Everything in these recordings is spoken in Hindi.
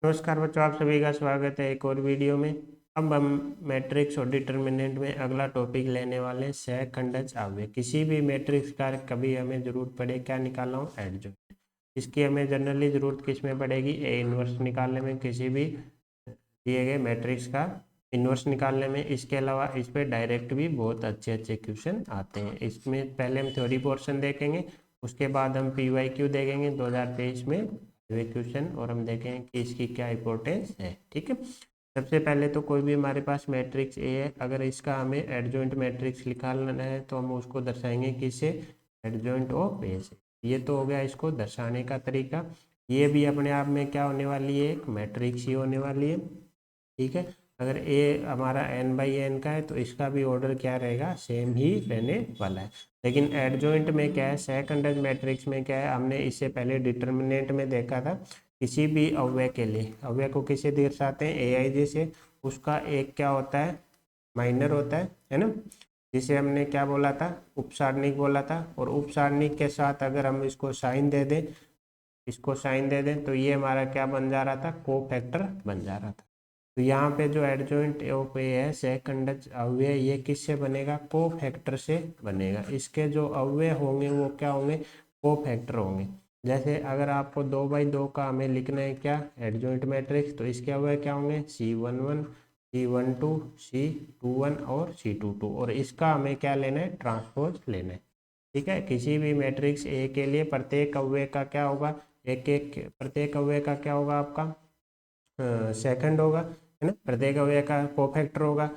नमस्कार बच्चों, आप सभी का स्वागत है एक और वीडियो में। अब हम मैट्रिक्स और डिटर्मिनेंट में अगला टॉपिक लेने वाले हैं, सहखंडज अवयव। किसी भी मैट्रिक्स का कभी हमें जरूरत पड़े क्या निकालना हो, एडजॉइंट। इसकी हमें जनरली जरूरत किस में पड़ेगी, ए इनवर्स निकालने में, किसी भी दिए गए मैट्रिक्स का इन्वर्स निकालने में। इसके अलावा इस पर डायरेक्ट भी बहुत अच्छे अच्छे क्वेश्चन आते हैं। इसमें पहले हम थ्योरी पोर्शन देखेंगे, उसके बाद हम PYQ देखेंगे 2023 में क्वेश्चन, और हम देखेंगे कि इसकी क्या इंपॉर्टेंस है। ठीक है, सबसे पहले तो कोई भी हमारे पास मैट्रिक्स ए है, अगर इसका हमें एडजॉइंट मैट्रिक्स निकालना है तो हम उसको दर्शाएंगे किससे, एडजॉइंट ऑफ ए से। ये तो हो गया इसको दर्शाने का तरीका। ये भी अपने आप में क्या होने वाली है, एक मैट्रिक्स ही होने वाली है। ठीक है, अगर ए हमारा n/n का है तो इसका भी ऑर्डर क्या रहेगा, सेम ही रहने वाला है। लेकिन एडजॉइंट में क्या है, सेकंड मैट्रिक्स में क्या है, हमने इससे पहले डिटर्मिनेंट में देखा था। किसी भी अव्यय के लिए, अव्यय को किसे दर्शाते हैं, AIJ से। उसका एक क्या होता है, माइनर होता है ना, जिसे हमने क्या बोला था, उपसारणिक बोला था। और उपसारणिक के साथ अगर हम इसको साइन दे दें, इसको साइन दे दें, तो ये हमारा क्या बन जा रहा था, को फैक्टर बन जा रहा था। तो यहाँ पे जो एडजॉइंट ऑफ ए है, सहखंडज अव्यय, ये किससे बनेगा, को फैक्टर से बनेगा। इसके जो अव्यय होंगे वो क्या होंगे, को फैक्टर होंगे। जैसे अगर आपको 2/2 का हमें लिखना है क्या, एडजॉइंट मैट्रिक्स, तो इसके अव्यय क्या होंगे, C11, C12, C21 और C22। और इसका हमें क्या लेना है, ट्रांसपोज लेना है। ठीक है, किसी भी मैट्रिक्स ए के लिए प्रत्येक अव्यय का क्या होगा, एक एक प्रत्येक अव्यय का क्या होगा आपका, सेकंड होगा, है ना। प्रत्येक अवयव का कोफैक्टर होगा।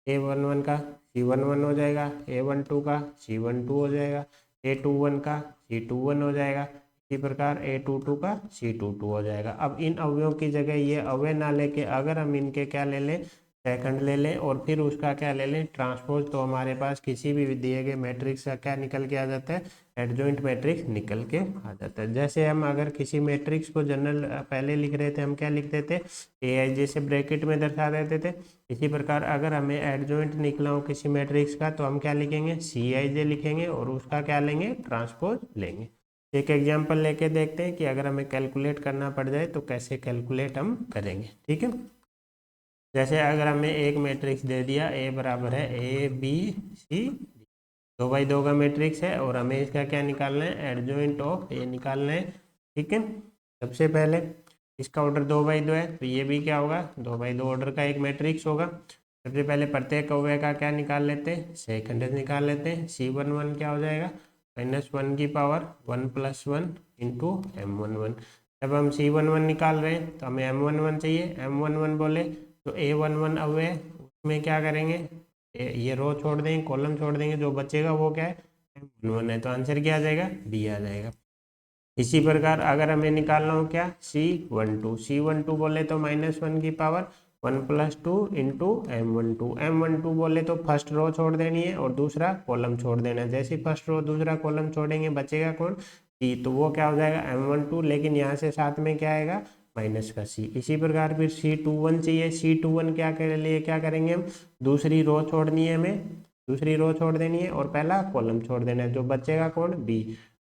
A11 का C11 हो जाएगा, A12 का C12 हो जाएगा, A21 का C21 हो जाएगा, इसी प्रकार A22 का C22 हो जाएगा। अब इन अवयवों की जगह ये अवयव ना लेके अगर हम इनके क्या ले लें, सेकंड ले लें, और फिर उसका क्या ले लें, ट्रांसपोज, तो हमारे पास किसी भी दिए गए मैट्रिक्स का क्या निकल के आ जाता है, एडजॉइंट मैट्रिक्स निकल के आ जाता है। जैसे हम अगर किसी मैट्रिक्स को जनरल पहले लिख रहे थे, हम क्या लिखते थे, AIJ से ब्रैकेट में दर्शा देते थे। इसी प्रकार अगर हमें एडजॉइंट निकला हो किसी मैट्रिक्स का, तो हम क्या लिखेंगे, CIJ लिखेंगे, और उसका क्या लेंगे, ट्रांसपोज लेंगे। एक एग्जाम्पल लेके देखते हैं कि अगर हमें कैलकुलेट करना पड़ जाए तो कैसे कैलकुलेट हम करेंगे। ठीक है, जैसे अगर हमें एक मैट्रिक्स दे दिया, A बराबर है ABCD, 2/2 का मैट्रिक्स है, और हमें इसका क्या निकालना है, एडजॉइंट ऑफ ए निकालना है। ठीक है, सबसे पहले इसका ऑर्डर 2/2 है, तो ये भी क्या होगा, 2/2 ऑर्डर का एक मैट्रिक्स होगा। सबसे पहले प्रत्येक अवयव का क्या निकाल लेते हैं, सेकंड निकाल लेते हैं। C11 क्या हो जाएगा, -1 की पावर 1 + 1 इंटू M11। जब हम C11 निकाल रहे हैं तो हमें M11 चाहिए। M11 बोले तो A11 अवयव, उसमें क्या करेंगे, ये रो छोड़ देंगे, कॉलम छोड़ देंगे, जो बचेगा वो क्या है, M11 है। तो आंसर क्या आ जाएगा, B आ जाएगा। इसी प्रकार अगर हमें निकालना हो क्या, C12 बोले तो -1 की पावर 1 + 2 इंटू M12 बोले तो फर्स्ट रो छोड़ देनी है और दूसरा कॉलम छोड़ देना है। जैसे फर्स्ट रो दूसरा कॉलम छोड़ेंगे, बचेगा कौन, C, तो वो क्या हो जाएगा M12, लेकिन यहाँ से साथ में क्या आएगा, माइनस का C। इसी प्रकार फिर C21 चाहिए। C21 क्या के लिए क्या करेंगे हम, दूसरी रो छोड़नी है हमें, दूसरी रो छोड़ देनी है और पहला कॉलम छोड़ देना है, जो बचेगा कौन, B।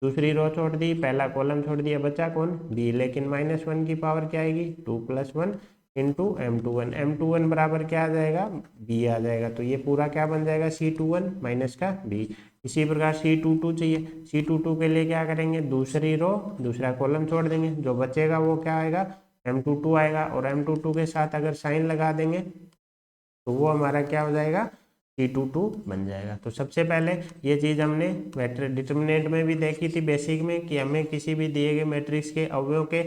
दूसरी रो छोड़ दी, पहला कॉलम छोड़ दिया, बचा कौन, बी। लेकिन -1 की पावर क्या आएगी, 2 + 1 इंटू M21 बराबर क्या आ जाएगा, बी आ जाएगा। तो ये पूरा क्या बन जाएगा, C21 माइनस का बी। इसी प्रकार C22 चाहिए। C22 के लिए क्या करेंगे, दूसरी रो दूसरा कॉलम छोड़ देंगे, जो बचेगा वो क्या आएगा, M22 आएगा। और M22 के साथ अगर साइन लगा देंगे तो वो हमारा क्या हो जाएगा, C22 बन जाएगा। तो सबसे पहले ये चीज़ हमने डिटर्मिनेंट में भी देखी थी बेसिक में, कि हमें किसी भी दिए गए मैट्रिक्स के अवयवों के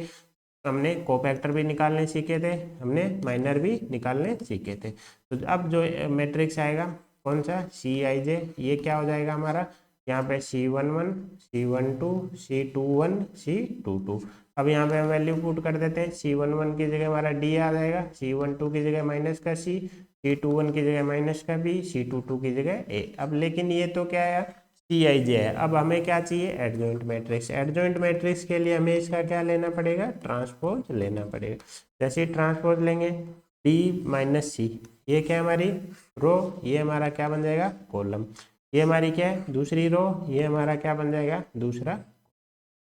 हमने कोफैक्टर भी निकालने सीखे थे, हमने माइनर भी निकालने सीखे थे। तो अब जो मैट्रिक्स आएगा कौन सा, CIJ, ये क्या हो जाएगा हमारा, यहाँ पे C11, C12, C21, C22। अब यहाँ पे हम वैल्यू पुट कर देते हैं। C11 की जगह हमारा D आ जाएगा, C12 की जगह माइनस का C, C21 की जगह माइनस का B, C22 की जगह A। अब लेकिन ये तो क्या है, CIJ है। अब हमें क्या चाहिए, एडजॉइंट मैट्रिक्स। एडजॉइंट मैट्रिक्स के लिए हमें इसका क्या लेना पड़ेगा, ट्रांसपोज लेना पड़ेगा। जैसे ट्रांसपोज लेंगे, D - C, ये क्या है हमारी रो, ये हमारा क्या बन जाएगा, कॉलम। ये हमारी क्या है, दूसरी रो, ये हमारा क्या बन जाएगा, दूसरा।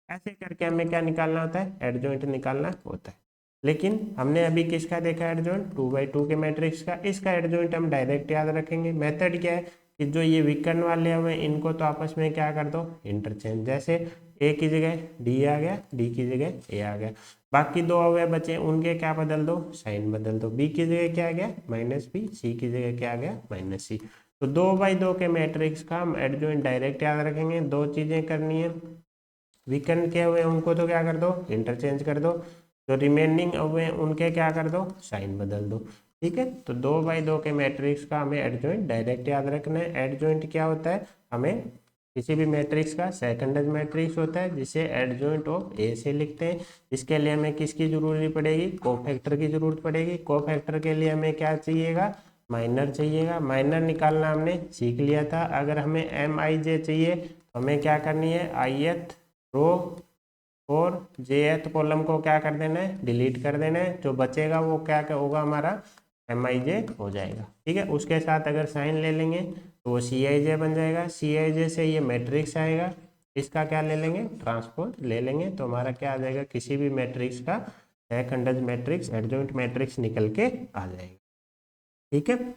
ऐसे करके हमें क्या निकालना होता है, एडजॉइंट निकालना होता है। लेकिन हमने अभी किसका देखा एडजॉइंट, 2 बाई 2 के मैट्रिक्स का। इसका एडजॉइंट हम डायरेक्ट याद रखेंगे। मेथड क्या है कि जो ये विकर्ण वाले हुए इनको तो आपस में क्या कर दो, इंटरचेंज। जैसे ए की जगह डी आ गया, डी की जगह ए आ गया, बाकी दो अवयव बचे उनके क्या बदल दो, साइन बदल दो। बी की जगह क्या आ गया, -b, सी की जगह क्या आ गया, -c। तो 2 बाई 2 के मैट्रिक्स का हम एडजॉइंट डायरेक्ट याद रखेंगे। दो चीजें करनी है, विकर्ण के हुए उनको तो क्या कर दो, इंटरचेंज कर दो, जो रिमेनिंग हुए उनके क्या कर दो, साइन बदल दो। ठीक है, तो 2 बाई 2 के मैट्रिक्स का हमें एडजॉइंट डायरेक्ट याद रखना है। एडजॉइंट क्या होता है, हमें किसी भी मैट्रिक्स का सेकंड मैट्रिक्स होता है जिसे एडजॉइंट ऑफ ए से लिखते हैं। इसके लिए हमें किसकी जरूरत पड़ेगी, कोफैक्टर की जरूरत पड़ेगी। कोफैक्टर के लिए हमें क्या चाहिएगा, माइनर चाहिएगा। माइनर निकालना हमने सीख लिया था। अगर हमें MIJ चाहिए तो हमें क्या करनी है, ith रो और jth कॉलम को क्या कर देना है, डिलीट कर देना है। जो बचेगा वो क्या होगा, हमारा MIJ हो जाएगा। ठीक है, उसके साथ अगर साइन ले लेंगे तो वो CIJ बन जाएगा। CIJ से ये मैट्रिक्स आएगा, इसका क्या ले लेंगे, ट्रांसपोज ले लेंगे, तो हमारा क्या आ जाएगा, किसी भी मैट्रिक्स का सेकंड मैट्रिक्स एडजॉइंट मैट्रिक्स निकल के आ जाएगा। ठीक है,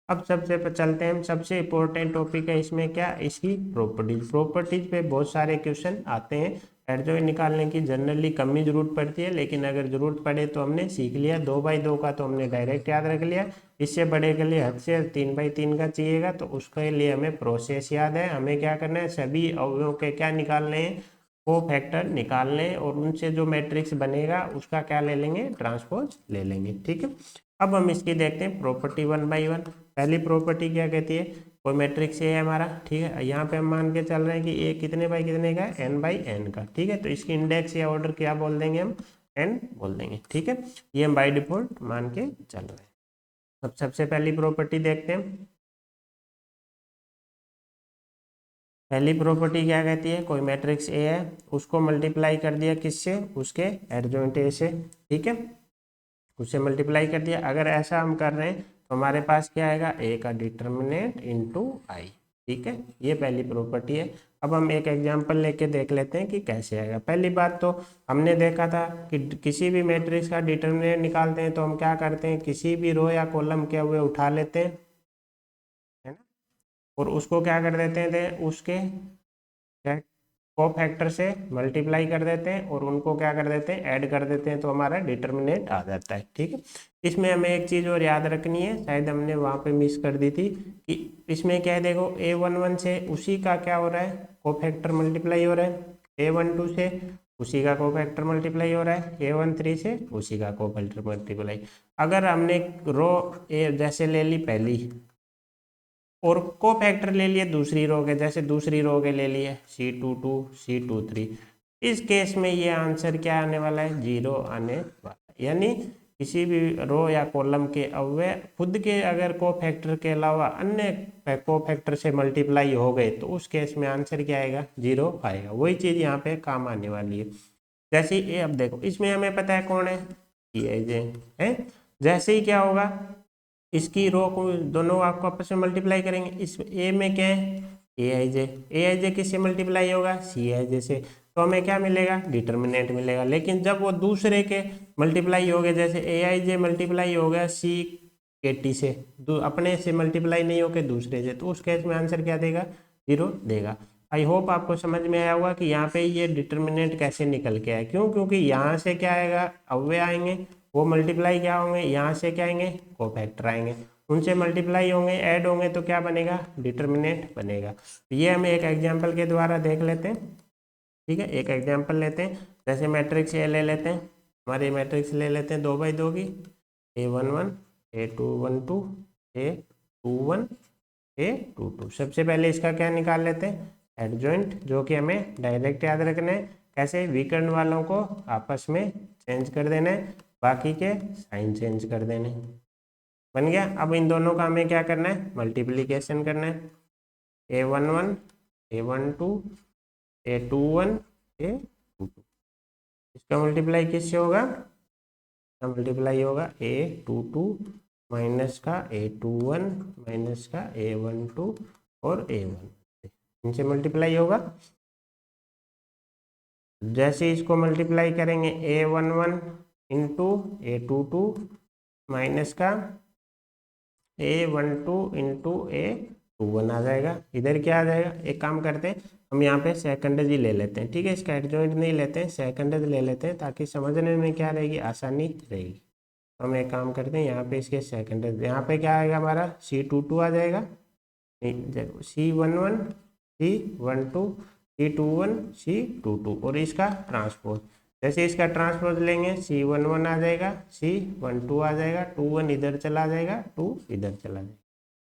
अब सबसे चलते हैं हम, सबसे इम्पोर्टेंट टॉपिक है इसमें क्या, इसकी प्रॉपर्टीज। प्रॉपर्टीज पे बहुत सारे क्वेश्चन आते हैं। एडजॉइंट निकालने की जनरली कम ही जरूरत पड़ती है, लेकिन अगर जरूरत पड़े तो हमने सीख लिया। 2 बाई 2 का तो हमने डायरेक्ट याद रख लिया। इससे बड़े के लिए हद से 3 बाई 3 का चाहिएगा, तो उसके लिए हमें प्रोसेस याद है। हमें क्या करना है, सभी अवयवों के क्या निकालने हैं, को फैक्टर निकालने हैं, और उनसे जो मैट्रिक्स बनेगा उसका क्या ले लेंगे, ट्रांसपोज ले लेंगे। ठीक है, अब हम इसकी देखते हैं प्रॉपर्टी 1 बाई 1। पहली प्रॉपर्टी क्या कहती है, कोई मैट्रिक्स ए है हमारा, ठीक है, यहाँ पे हम मान के चल रहे हैं कि ए कितने बाई कितने का है, n/n का। ठीक है, तो इसकी इंडेक्स या ऑर्डर क्या बोल देंगे हम, n बोल देंगे। ठीक है, ये हम बाई डिफॉल्ट मान के चल रहे हैं। अब सबसे पहली प्रॉपर्टी देखते हैं। पहली प्रॉपर्टी क्या कहती है, कोई मैट्रिक्स ए है, उसको मल्टीप्लाई कर दिया किससे, उसके एडजॉइंट ए से। ठीक है, उससे मल्टीप्लाई कर दिया। अगर ऐसा हम कर रहे हैं तो हमारे पास क्या आएगा, ए का डिटर्मिनेंट इंटू आई। ठीक है, ये पहली प्रॉपर्टी है। अब हम एक एग्जांपल लेके देख लेते हैं कि कैसे आएगा। पहली बात तो हमने देखा था कि किसी भी मैट्रिक्स का डिटर्मिनेंट निकालते हैं तो हम क्या करते हैं, किसी भी रो या कॉलम के हुए उठा लेते हैं, है ना, और उसको क्या कर देते हैं, उसके को फैक्टर से मल्टीप्लाई कर देते हैं और उनको क्या कर देते हैं, ऐड कर देते हैं, तो हमारा डिटर्मिनेंट आ जाता है। ठीक है, इसमें हमें एक चीज़ और याद रखनी है, शायद हमने वहाँ पे मिस कर दी थी, कि इसमें क्या है, देखो A11 से उसी का क्या हो रहा है, को फैक्टर मल्टीप्लाई हो रहा है, A12 से उसी का को फैक्टर मल्टीप्लाई हो रहा है, A13 से उसी का को फैक्टर मल्टीप्लाई। अगर हमने रो ए जैसे ले ली पहली और को फैक्टर ले लिए दूसरी रो के, जैसे दूसरी रो के ले लिए C22 C23, इस केस में ये आंसर क्या आने वाला है, 0 आने वाला है। यानी किसी भी रो या कॉलम के अवयव खुद के अगर को फैक्टर के अलावा अन्य को फैक्टर से मल्टीप्लाई हो गए तो उस केस में आंसर क्या आएगा, 0 आएगा। वही चीज़ यहाँ पे काम आने वाली है। जैसे ये अब देखो, इसमें हमें पता है कौन है, ये है। जैसे ही क्या होगा, इसकी रो को दोनों आपको आपस में मल्टीप्लाई करेंगे। इस ए में क्या है, ए आई जे किससे मल्टीप्लाई होगा, CIJ से, तो हमें क्या मिलेगा, डिटर्मिनेंट मिलेगा। लेकिन जब वो दूसरे के मल्टीप्लाई हो गए, जैसे AIJ मल्टीप्लाई हो गया CKT से, अपने से मल्टीप्लाई नहीं होके दूसरे से, तो उस केस में आंसर क्या देगा, 0 देगा। आई होप आपको समझ में आया होगा कि यहाँ पे ये डिटर्मिनेंट कैसे निकल के आए। क्यों, क्योंकि यहाँ से क्या आएगा, अव्यय आएंगे, वो मल्टीप्लाई क्या होंगे, यहाँ से क्या आएंगे, कोफैक्टर आएंगे, उनसे मल्टीप्लाई होंगे, ऐड होंगे, तो क्या बनेगा, डिटर्मिनेंट बनेगा। तो ये हम एक एग्जांपल के द्वारा देख लेते हैं। ठीक है, एक एग्जांपल लेते हैं, जैसे मैट्रिक्स ए ले लेते हैं, हमारी मैट्रिक्स ले लेते हैं 2 बाई 2 की, A11 A212 A21 A22। सबसे पहले इसका क्या निकाल लेते हैं, एडजॉइंट, जो कि हमें डायरेक्ट याद रखना है। कैसे, विकर्ण वालों को आपस में चेंज कर देना है, बाकी के साइन चेंज कर देने। बन गया। अब इन दोनों का हमें क्या करना है, मल्टीप्लीकेशन करना है। A11 A12 A21 A22, इसका मल्टीप्लाई किससे होगा, मल्टीप्लाई होगा A22 माइनस का A21 माइनस का A12 और A1, इनसे मल्टीप्लाई होगा। जैसे इसको मल्टीप्लाई करेंगे A11 इंटू A22 माइनस का A12 इंटू A21 आ जाएगा। इधर क्या आ जाएगा, एक काम करते हैं हम यहाँ पे सेकंड ही ले लेते हैं, ठीक है, इसका एडजॉइंट नहीं लेते हैं, सेकंड ले लेते हैं ताकि समझने में क्या रहेगी, आसानी रहेगी। तो हम एक काम करते हैं यहाँ पे इसके सेकंड, यहाँ पे क्या आएगा हमारा C22 आ जाएगा, C11 C12 C21 C22 और इसका ट्रांसपोज, जैसे इसका ट्रांसपोज लेंगे C11 आ जाएगा, C12 आ जाएगा, 21 इधर चला जाएगा, 2 इधर चला जाएगा,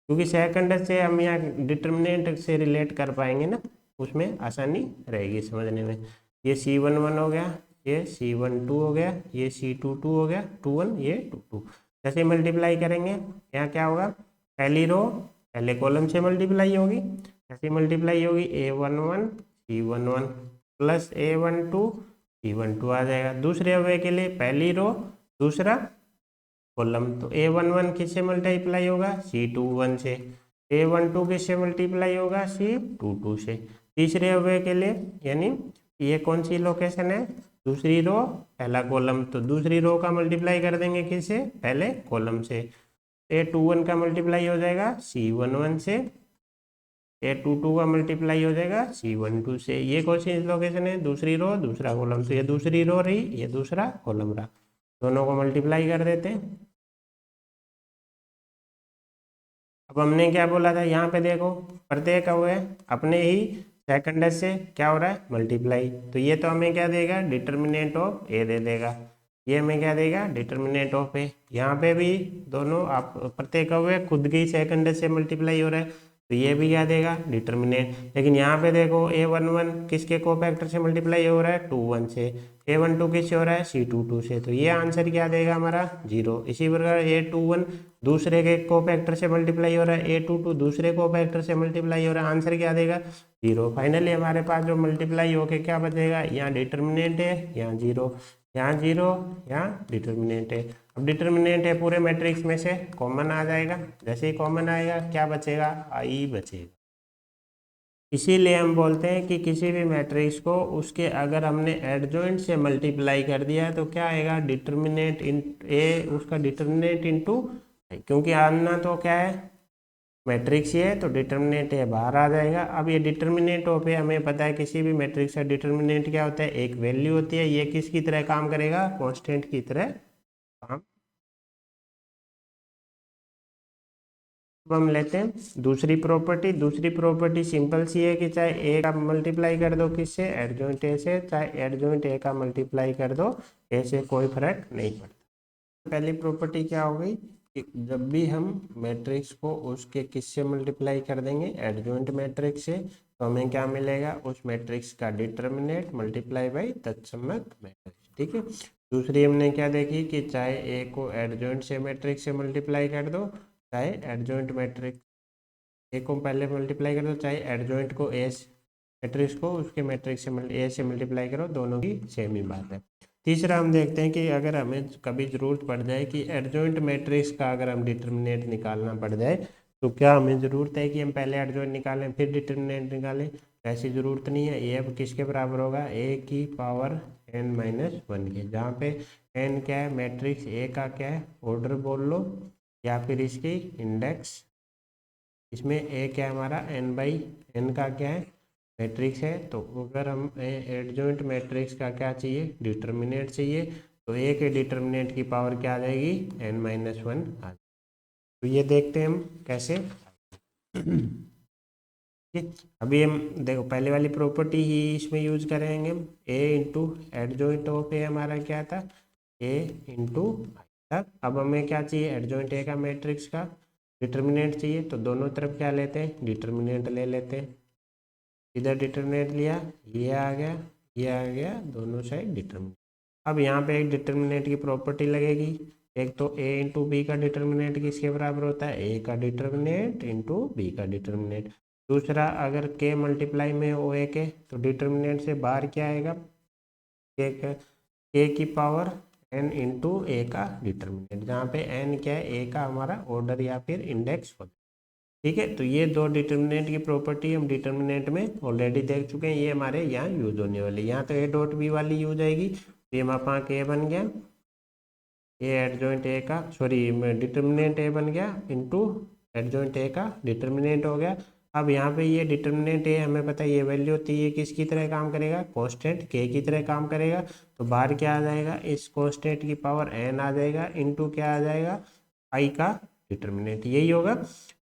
क्योंकि सेकंड से हम यहाँ डिटर्मिनेंट से रिलेट कर पाएंगे ना, उसमें आसानी रहेगी समझने में। ये C11 हो गया, ये C12 हो गया, ये C22 हो गया, 21 ये 22, जैसे मल्टीप्लाई करेंगे यहाँ क्या होगा, पहली रो पहले कॉलम से मल्टीप्लाई होगी, ऐसे मल्टीप्लाई होगी A11 C11 plus A12 C12 आ जाएगा। दूसरे अवयव के लिए पहली रो दूसरा कॉलम, तो A11 किससे मल्टीप्लाई होगा, C21 से, A12 किससे मल्टीप्लाई होगा, C22 से। तीसरे अवयव के लिए यानी ये कौन सी लोकेशन है, दूसरी रो पहला कॉलम, तो दूसरी रो का मल्टीप्लाई कर देंगे किससे, पहले कॉलम से, A21 का मल्टीप्लाई हो जाएगा C11 से, A22 का मल्टीप्लाई हो जाएगा C12 से। ये कौन सी लोकेशन है, दूसरी रो दूसरा कॉलम, तो ये दूसरी रो रही, ये दूसरा कॉलम रहा, दोनों को मल्टीप्लाई कर देते हैं। अब हमने क्या बोला था, यहाँ पे देखो प्रत्येक अवयव अपने ही सेकंड से क्या हो रहा है, मल्टीप्लाई, तो ये तो हमें क्या देगा, डिटर्मिनेंट ऑफ ए दे देगा, ये हमें क्या देगा, डिटर्मिनेंट ऑफ ए। यहाँ पे भी दोनों आप प्रत्येक अवयव खुद के ही सेकंड से मल्टीप्लाई हो रहा है, तो ये भी क्या देगा, डिटर्मिनेंट। लेकिन यहाँ पे देखो A11 किसके कोफैक्टर से मल्टीप्लाई हो रहा है, 21 से, A12 किससे हो रहा है, C22 से, तो ये आंसर क्या देगा हमारा 0। इसी प्रकार A21 दूसरे के कोफैक्टर से मल्टीप्लाई हो रहा है, A22 दूसरे कोफैक्टर से मल्टीप्लाई हो रहा है, आंसर क्या देगा 0। फाइनली हमारे पास जो मल्टीप्लाई होके क्या बचेगा, यहाँ डिटर्मिनेंट है, यहाँ 0, यहाँ 0, यहाँ डिटर्मिनेंट है। अब डिटर्मिनेंट है पूरे मैट्रिक्स में से कॉमन आ जाएगा, जैसे ही कॉमन आएगा क्या बचेगा, आई बचेगा। इसीलिए हम बोलते हैं कि किसी भी मैट्रिक्स को उसके अगर हमने एडजॉइंट से मल्टीप्लाई कर दिया है तो क्या आएगा, डिटर्मिनेंट इन ए, उसका डिटर्मिनेंट इनटू, क्योंकि आना तो क्या है मैट्रिक्स ये है, तो डिटर्मिनेंट है बाहर आ जाएगा। अब ये डिटर्मिनेंट ऑफ है हमें पता है किसी भी मैट्रिक्स का डिटर्मिनेंट क्या होता है, एक वैल्यू होती है, ये किसकी तरह काम करेगा, कांस्टेंट की तरह काम। अब हम लेते हैं दूसरी प्रॉपर्टी। दूसरी प्रॉपर्टी सिंपल सी है कि चाहे ए का मल्टीप्लाई कर दो किससे, एडजॉइंट ए से, चाहे एडजॉइंट ए का मल्टीप्लाई कर दो ए से, कोई फर्क नहीं पड़ता। पहली प्रॉपर्टी क्या हो गई कि जब भी हम मैट्रिक्स को उसके किससे मल्टीप्लाई कर देंगे, एडजॉइंट मैट्रिक्स से, तो हमें क्या मिलेगा, उस मैट्रिक्स का डिटर्मिनेंट मल्टीप्लाई बाई तत्समक मैट्रिक्स, ठीक है। दूसरी हमने क्या देखी कि चाहे ए को एडजॉइंट से मैट्रिक्स से मल्टीप्लाई कर दो, चाहे एडजॉइंट मैट्रिक्स ए को पहले मल्टीप्लाई कर दो, चाहे एडजॉइंट को ए मैट्रिक्स को उसके मैट्रिक्स से ए से मल्टीप्लाई करो, दोनों की सेम ही बात है। तीसरा हम देखते हैं कि अगर हमें कभी ज़रूरत पड़ जाए कि एडजॉइंट मैट्रिक्स का अगर हम डिटर्मिनेंट निकालना पड़ जाए, तो क्या हमें ज़रूरत है कि हम पहले एडजॉइंट निकालें फिर डिटर्मिनेंट निकालें, ऐसी ज़रूरत नहीं है। ये अब किसके बराबर होगा, ए की पावर n-1 के, जहाँ पे n क्या है, मैट्रिक्स ए का क्या है, ऑर्डर बोल लो या फिर इसकी इंडेक्स, इसमें ए क्या है हमारा n/n का क्या है, मैट्रिक्स है। तो अगर हम एडजॉइंट मैट्रिक्स का क्या चाहिए, डिटर्मिनेंट चाहिए, तो ए के डिटर्मिनेंट की पावर क्या आ जाएगी, n-1 आ। तो ये देखते हैं हम कैसे। अभी हम देखो पहले वाली प्रॉपर्टी ही इसमें यूज करेंगे हम, ए इंटू एडजॉइंट ऑफ ए हमारा क्या था, ए इंटू। अब हमें क्या चाहिए, एडजॉइंट ए का मैट्रिक्स का डिटर्मिनेंट चाहिए, तो दोनों तरफ क्या लेते हैं, डिटर्मिनेंट ले लेते हैं। इधर डिटर्मिनेंट लिया, ये आ गया, ये आ गया, दोनों साइड डिटर्मिनेंट। अब यहाँ पे एक डिटर्मिनेंट की प्रॉपर्टी लगेगी, एक तो ए इंटू बी का डिटर्मिनेंट किसके बराबर होता है, ए का डिटर्मिनेंट इंटू बी का डिटर्मिनेंट। दूसरा अगर के मल्टीप्लाई में हो ए के, तो डिटर्मिनेंट से बाहर क्या आएगा, के की पावर n इंटू ए का डिटर्मिनेंट, जहाँ पे n क्या है, ए का हमारा ऑर्डर या फिर इंडेक्स होता है, ठीक है। तो ये दो डिटर्मिनेंट की प्रॉपर्टी हम डिटर्मिनेंट में ऑलरेडी देख चुके हैं, ये हमारे यहाँ यूज होने वाली। यहाँ तो ए डॉट बी वाली यूज आएगी, तो ये हमारे पास के बन गया, ए एडजॉइंट ए का डिटर्मिनेंट ए बन गया इंटू एडजॉइंट ए का डिटर्मिनेंट हो गया। अब यहाँ पे ये डिटर्मिनेंट ए हमें पता है ये वैल्यू होती है, ये किसकी तरह काम करेगा, कांस्टेंट के की तरह काम करेगा। तो बाहर क्या आ जाएगा, इस कांस्टेंट की पावर एन आ जाएगा इंटू क्या आ जाएगा, आई का डिटर्मिनेंट, यही होगा।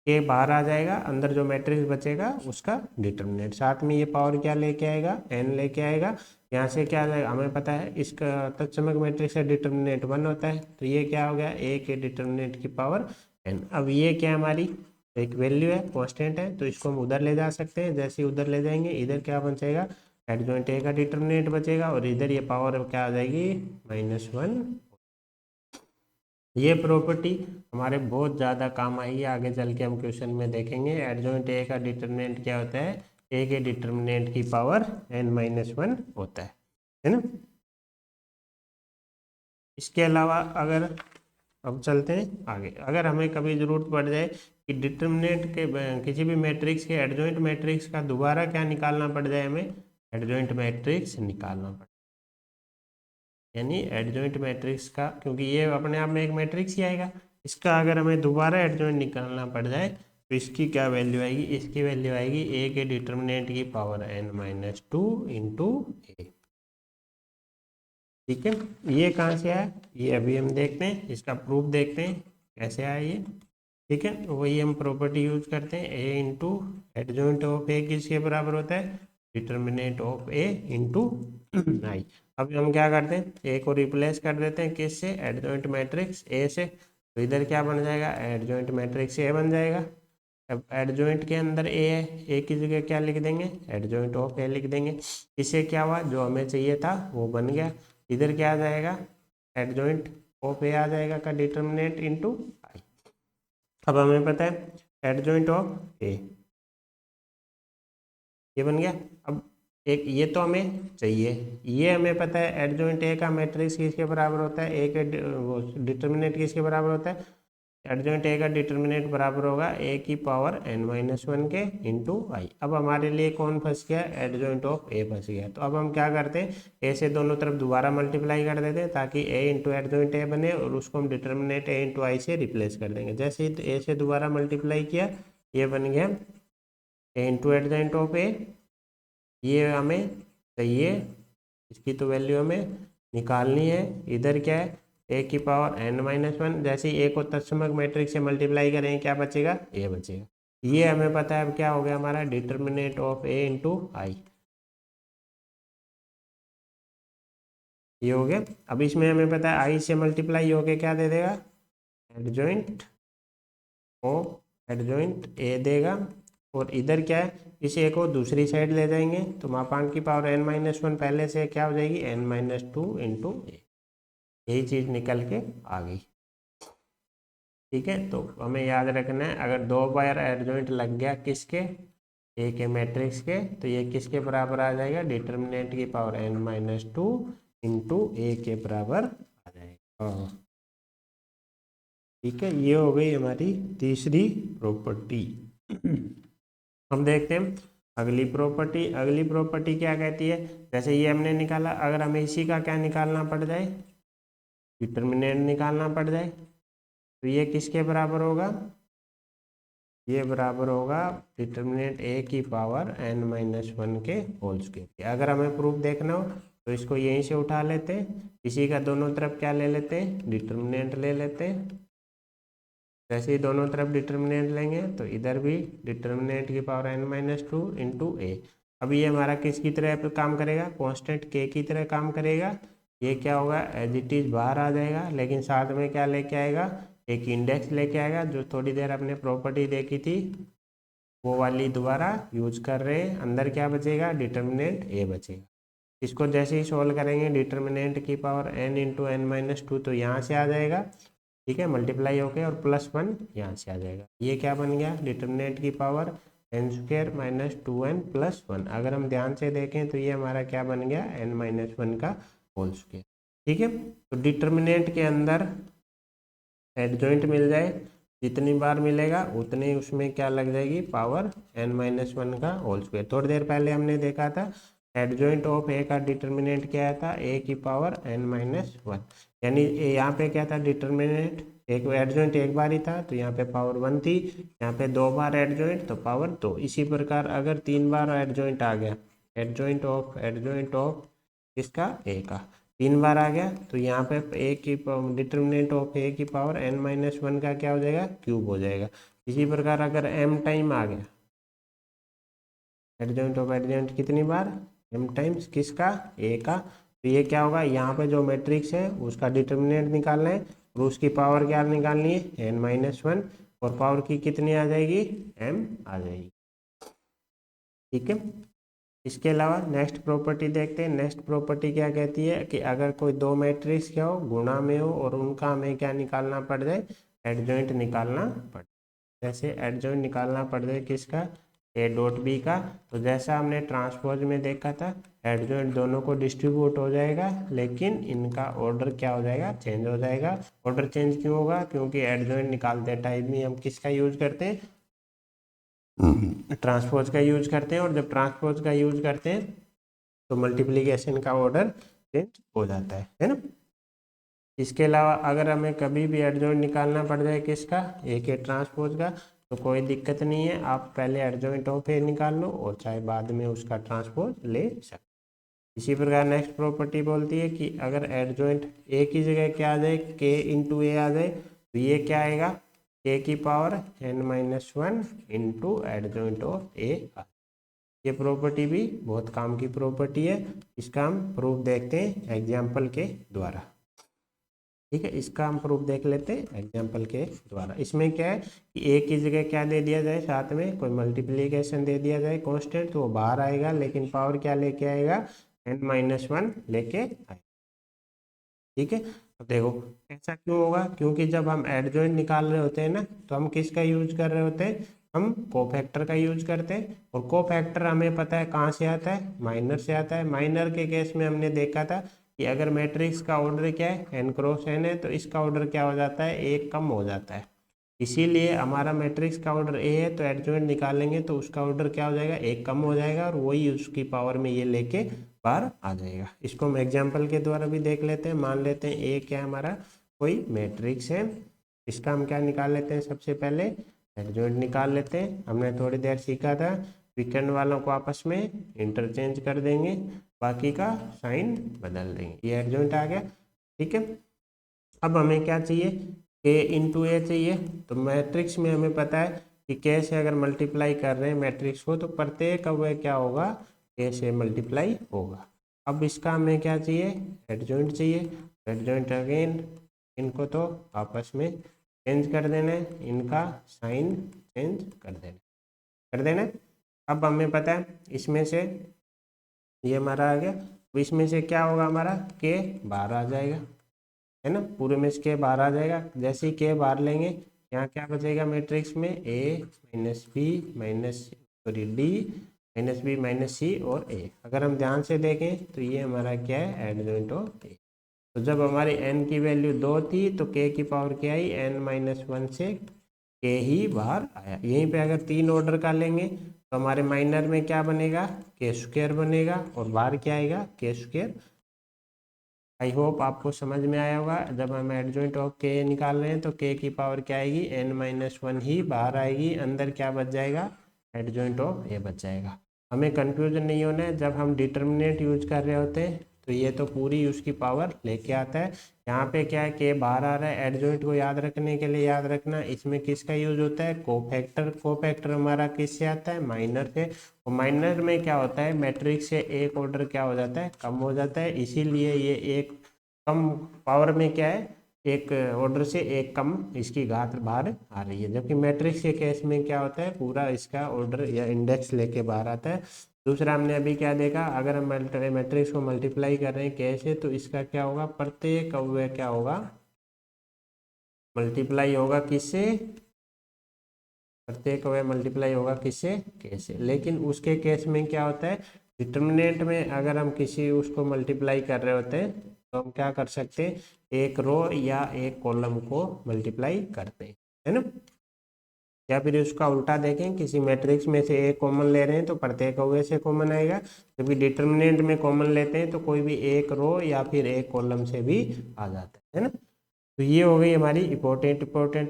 के बाहर आ जाएगा, अंदर जो मैट्रिक्स बचेगा उसका डिटर्मिनेंट, साथ में ये पावर क्या लेके आएगा, एन लेके आएगा। यहाँ से क्या आ जाएगा, हमें पता है इसका तत्समक मैट्रिक्स का डिटर्मिनेंट 1 होता है, तो ये क्या हो गया, ए के डिटर्मिनेंट की पावर एन। अब ये क्या हमारी एक वैल्यू है, कांस्टेंट है, तो इसको हम उधर ले जा सकते हैं। जैसे ही उधर ले जाएंगे इधर क्या बन जाएगा, एडजॉइंट ए का डिटर्मिनेंट बचेगा और इधर ये पावर क्या आ जाएगी, -1। ये प्रॉपर्टी हमारे बहुत ज़्यादा काम आएगी, आगे चल के हम क्वेश्चन में देखेंगे। एडजॉइंट ए का डिटर्मिनेंट क्या होता है, ए के डिटर्मिनेंट की पावर n-1 होता है ना। इसके अलावा अगर अब चलते हैं आगे, अगर हमें कभी ज़रूरत पड़ जाए कि डिटर्मिनेंट के किसी भी मैट्रिक्स के एडजॉइंट मैट्रिक्स का दोबारा क्या निकालना पड़ जाए, हमें एडजॉइंट मैट्रिक्स निकालना पड़े, यानी एडजॉइंट मैट्रिक्स का, क्योंकि ये अपने आप में एक मैट्रिक्स ही आएगा, इसका अगर हमें दोबारा एडजॉइंट निकालना पड़ जाए तो इसकी क्या वैल्यू आएगी, इसकी वैल्यू आएगी ए के डिटर्मिनेंट की पावर n-2 इंटू ए। ठीक है, ये कहाँ से आया, ये अभी हम देखते हैं, इसका प्रूफ देखते हैं कैसे आया ये। ठीक है, वही हम प्रॉपर्टी यूज करते हैं, ए इंटू एडजॉइंट ऑफ ए किसके बराबर होता है, determinant of A into I. अब हम क्या करते हैं, ए को रिप्लेस कर देते हैं किससे, एडजॉइंट मैट्रिक्स ए से, तो इधर क्या बन जाएगा, एडजॉइंट मैट्रिक्स ए बन जाएगा। अब एडजॉइंट के अंदर ए है, ए की जगह क्या लिख देंगे, एडजॉइंट ऑफ ए लिख देंगे। इससे क्या हुआ, जो हमें चाहिए था वो बन गया। इधर क्या आ जाएगा, एडजॉइंट ऑफ ए आ जाएगा का डिटर्मिनेंट इंटू आई। अब हमें पता है एडजॉइंट ऑफ ए ये बन गया। अब एक ये तो हमें चाहिए, ये हमें पता है एडजॉइंट ए का मैट्रिक्स किसके बराबर होता है, ए के डिटर्मिनेंट किसके बराबर होता है, एडजॉइंट ए का डिटर्मिनेंट बराबर होगा ए की पावर n-1 के इंटू आई। अब हमारे लिए कौन फंस गया, एडजॉइंट ऑफ ए फंस गया। तो अब हम क्या करते हैं, ए से दोनों तरफ दोबारा मल्टीप्लाई कर देते हैं ताकि ए इंटू एडजॉइंट ए बने और उसको हम डिटर्मिनेंट ए इंटू आई से रिप्लेस कर देंगे। जैसे ही ए से दोबारा मल्टीप्लाई किया, ये बन गया ए इंटू एडजॉइंट ऑफ ए, ये हमें चाहिए, इसकी तो वैल्यू हमें निकालनी है। इधर क्या है, ए की पावर n-1, जैसे ही ए को तत्समक मैट्रिक्स से मल्टीप्लाई करेंगे क्या बचेगा, ए बचेगा। ये हमें पता है अब क्या हो गया हमारा, डिटर्मिनेंट ऑफ ए इंटू आई, ये हो गया। अब इसमें हमें पता है आई से मल्टीप्लाई होके क्या दे देगा, एडजॉइंट ऑफ एडजॉइंट ए देगा। और इधर क्या है, इस ए को दूसरी साइड ले जाएंगे तो मापांक की पावर n-1 पहले से क्या हो जाएगी, n-2 इंटू ए, यही चीज़ निकल के आ गई। ठीक है, तो हमें याद रखना है अगर दो बार एडजॉइंट लग गया किसके, ए के मैट्रिक्स के, तो ये किसके बराबर आ जाएगा, डिटर्मिनेंट की पावर n-2 इंटू ए के बराबर आ जाएगा। ठीक है, ये हो गई हमारी तीसरी प्रॉपर्टी। हम देखते हैं अगली प्रॉपर्टी। अगली प्रॉपर्टी क्या कहती है, जैसे ये हमने निकाला, अगर हमें इसी का क्या निकालना पड़ जाए, डिटर्मिनेंट निकालना पड़ जाए, तो ये किसके बराबर होगा, ये बराबर होगा डिटर्मिनेंट ए की पावर n-1 के होल स्क्वायर। अगर हमें प्रूफ देखना हो तो इसको यहीं से उठा लेते हैं, इसी का दोनों तरफ क्या ले लेते हैं, डिटर्मिनेंट ले लेते हैं। जैसे ही दोनों तरफ डिटर्मिनेंट लेंगे तो इधर भी डिटर्मिनेंट की पावर n-2 इंटू ए। अब ये हमारा किसकी तरह काम करेगा, कांस्टेंट के की तरह काम करेगा। ये क्या होगा, एज इट इज बाहर आ जाएगा, लेकिन साथ में क्या लेके आएगा, एक इंडेक्स लेके आएगा। जो थोड़ी देर अपने प्रॉपर्टी देखी थी वो वाली दोबारा यूज कर रहे हैं। अंदर क्या बचेगा, डिटर्मिनेंट ए बचेगा। इसको जैसे ही सोल्व करेंगे, डिटर्मिनेंट की पावर n इंटू n-2 तो यहाँ से आ जाएगा, ठीक है, मल्टीप्लाई होके, और +1 यहाँ से आ जाएगा। ये क्या बन गया, डिटर्मिनेंट की पावर n² - 2n + 1। अगर हम ध्यान से देखें तो ये हमारा क्या बन गया, n-1 का होल स्क्वायर। ठीक है, तो डिटर्मिनेंट के अंदर एडजॉइंट मिल जाए, जितनी बार मिलेगा उतनी उसमें क्या लग जाएगी, पावर n-1 का होल स्क्वायर। थोड़ी देर पहले हमने देखा था एडजॉइंट ऑफ ए का डिटर्मिनेंट क्या था, ए की पावर n-1, यानी यहाँ पे क्या था डिटर्मिनेंट, एक एडजॉइंट एक बार ही था तो यहाँ पे पावर 1 थी, यहाँ पे 2 बार एडजॉइंट तो पावर 2। इसी प्रकार अगर 3 बार एडजॉइंट आ गया, एडजॉइंट ऑफ इसका ए का 3 बार आ गया तो यहाँ पे ए की डिटर्मिनेंट ऑफ ए की पावर n-1 का क्या हो जाएगा, क्यूब हो जाएगा। इसी प्रकार अगर m टाइम आ गया, एडजॉइंट ऑफ एडजॉइंट कितनी बार, m टाइम्स किसका, ए का, तो ये क्या होगा, यहाँ पे जो मैट्रिक्स है उसका डिटर्मिनेंट निकालना है और उसकी पावर क्या निकालनी है, n-1, और पावर की कितनी आ जाएगी, m आ जाएगी। ठीक है, इसके अलावा नेक्स्ट प्रॉपर्टी देखते हैं। नेक्स्ट प्रॉपर्टी क्या कहती है कि अगर कोई दो मैट्रिक्स क्या हो, गुणा में हो और उनका हमें क्या निकालना पड़ जाए, एडजॉइंट निकालना पड़, जैसे एडजॉइंट निकालना पड़ जाए किसका, ए डॉट बी का, तो जैसा हमने ट्रांसपोज में देखा था एडजॉइंट दोनों को डिस्ट्रीब्यूट हो जाएगा, लेकिन इनका ऑर्डर क्या हो जाएगा, चेंज हो जाएगा। ऑर्डर चेंज क्यों होगा, क्योंकि एडजॉइंट निकालते टाइम ही हम किसका यूज करते हैं, ट्रांसपोज का यूज करते हैं, और जब ट्रांसपोज का यूज करते हैं तो मल्टीप्लिकेशन का ऑर्डर चेंज हो जाता है ना। इसके अलावा अगर हमें कभी भी एडजॉइंट निकालना पड़ जाए किसका, ए के ट्रांसपोज का, तो कोई दिक्कत नहीं है, आप पहले एडजॉइंट ऑफ ए निकाल लो और चाहे बाद में उसका ट्रांसपोज ले सकते। इसी प्रकार नेक्स्ट प्रॉपर्टी बोलती है कि अगर एडजॉइंट ए की जगह क्या आ जाए, के इंटू ए आ जाए, तो ये क्या आएगा, के की power n-1 into adjoint of A. ये प्रॉपर्टी भी बहुत काम की प्रॉपर्टी है, इसका हम प्रूफ देखते हैं एग्जाम्पल के द्वारा। ठीक है, इसका हम प्रूफ देख लेते हैं एग्जाम्पल के द्वारा। इसमें क्या है कि ए की जगह क्या दे दिया जाए, साथ में कोई मल्टीप्लिकेशन दे दिया जाए कांस्टेंट, तो वो बाहर आएगा, लेकिन पावर क्या लेके आएगा, n-1 लेके आएगा। ठीक है, अब देखो ऐसा क्यों होगा, क्योंकि जब हम एडजॉइंट निकाल रहे होते हैं ना, तो हम किसका यूज कर रहे होते हैं, हम कोफैक्टर का यूज करते हैं, और कोफैक्टर हमें पता है कहाँ से आता है, माइनर से आता है। माइनर के केस में हमने देखा था कि अगर मैट्रिक्स का ऑर्डर क्या है, n×n है, तो इसका ऑर्डर क्या हो जाता है, एक कम हो जाता है। इसीलिए हमारा मैट्रिक्स का ऑर्डर ए है, तो एडजॉइंट निकालेंगे तो उसका ऑर्डर क्या हो जाएगा, एक कम हो जाएगा, और वही उसकी पावर में ये लेके बाहर आ जाएगा। इसको हम एग्जाम्पल के द्वारा भी देख लेते हैं। मान लेते हैं ए क्या हमारा कोई मैट्रिक्स है, इसका हम क्या निकाल लेते हैं, सबसे पहले एडजॉइंट निकाल लेते हैं। हमने थोड़ी देर सीखा था, वीकेंड वालों को आपस में इंटरचेंज कर देंगे, बाकी का साइन बदल देंगे। ये एडजॉइंट आ गया। ठीक है, अब हमें क्या चाहिए, के इंटू ए चाहिए। तो मैट्रिक्स में हमें पता है कि के से अगर मल्टीप्लाई कर रहे हैं मैट्रिक्स को, तो प्रत्येक अवयव क्या होगा, के से मल्टीप्लाई होगा। अब इसका हमें क्या चाहिए, एडजॉइंट चाहिए। एडजॉइंट अगेन इनको तो आपस में चेंज कर देना है, इनका साइन चेंज कर देना। अब हमें पता है इसमें से ये हमारा आ गया, तो इसमें से क्या होगा, हमारा के बाहर आ जाएगा, है ना, पूरे में से के बाहर आ जाएगा। जैसे ही के बाहर लेंगे, यहाँ क्या बचेगा मैट्रिक्स में, A minus B minus sorry D minus B minus C और ए। अगर हम ध्यान से देखें तो ये हमारा क्या है, एडजॉइंट ऑफ ए। तो जब हमारी n की वैल्यू 2 थी तो k की पावर क्या आई, n-1 से k ही बाहर आया। यहीं पे अगर 3 ऑर्डर का लेंगे तो हमारे माइनर में क्या बनेगा, k² बनेगा, और बाहर क्या आएगा, k²। आई होप आपको समझ में आया होगा। जब हम एडजॉइंट ऑफ के निकाल रहे हैं तो के की पावर क्या आएगी, n-1 ही बाहर आएगी, अंदर क्या बच जाएगा, एडजॉइंट ऑफ ए बच जाएगा। हमें कंफ्यूजन नहीं होना है, जब हम डिटर्मिनेंट यूज कर रहे होते हैं तो ये तो पूरी उसकी पावर लेके आता है। यहाँ पे क्या है, के बाहर आ रहा है, एडजॉइंट को याद रखने के लिए याद रखना इसमें किसका यूज होता है, कोफैक्टर। कोफैक्टर हमारा किससे आता है, माइनर से। और माइनर में क्या होता है, मैट्रिक्स से एक ऑर्डर क्या हो जाता है, कम हो जाता है, इसीलिए ये एक कम पावर में क्या है, एक ऑर्डर से एक कम इसकी घात बाहर आ रही है। जबकि मैट्रिक्स के केस में क्या होता है, पूरा इसका ऑर्डर या इंडेक्स लेके बाहर आता है। दूसरा हमने अभी क्या देखा, अगर हम मैट्रिक्स को मल्टीप्लाई कर रहे हैं कैसे, तो इसका क्या होगा, प्रत्येक अवयव क्या होगा, मल्टीप्लाई होगा किससे, प्रत्येक अवयव मल्टीप्लाई होगा किससे, कैसे। लेकिन उसके केस में क्या होता है, डिटर्मिनेंट में अगर हम किसी उसको मल्टीप्लाई कर रहे होते हैं तो हम क्या कर सकते हैं, एक रो या एक कॉलम को मल्टीप्लाई करते हैं, है ना। या फिर उसका उल्टा देखें, किसी मैट्रिक्स में से एक कॉमन ले रहे हैं तो प्रत्येक अवयव से कॉमन आएगा, जबकि डिटर्मिनेंट में कॉमन लेते हैं तो कोई भी एक रो या फिर एक कॉलम से भी आ जाता है ना। तो ये हो गई हमारी इंपॉर्टेंट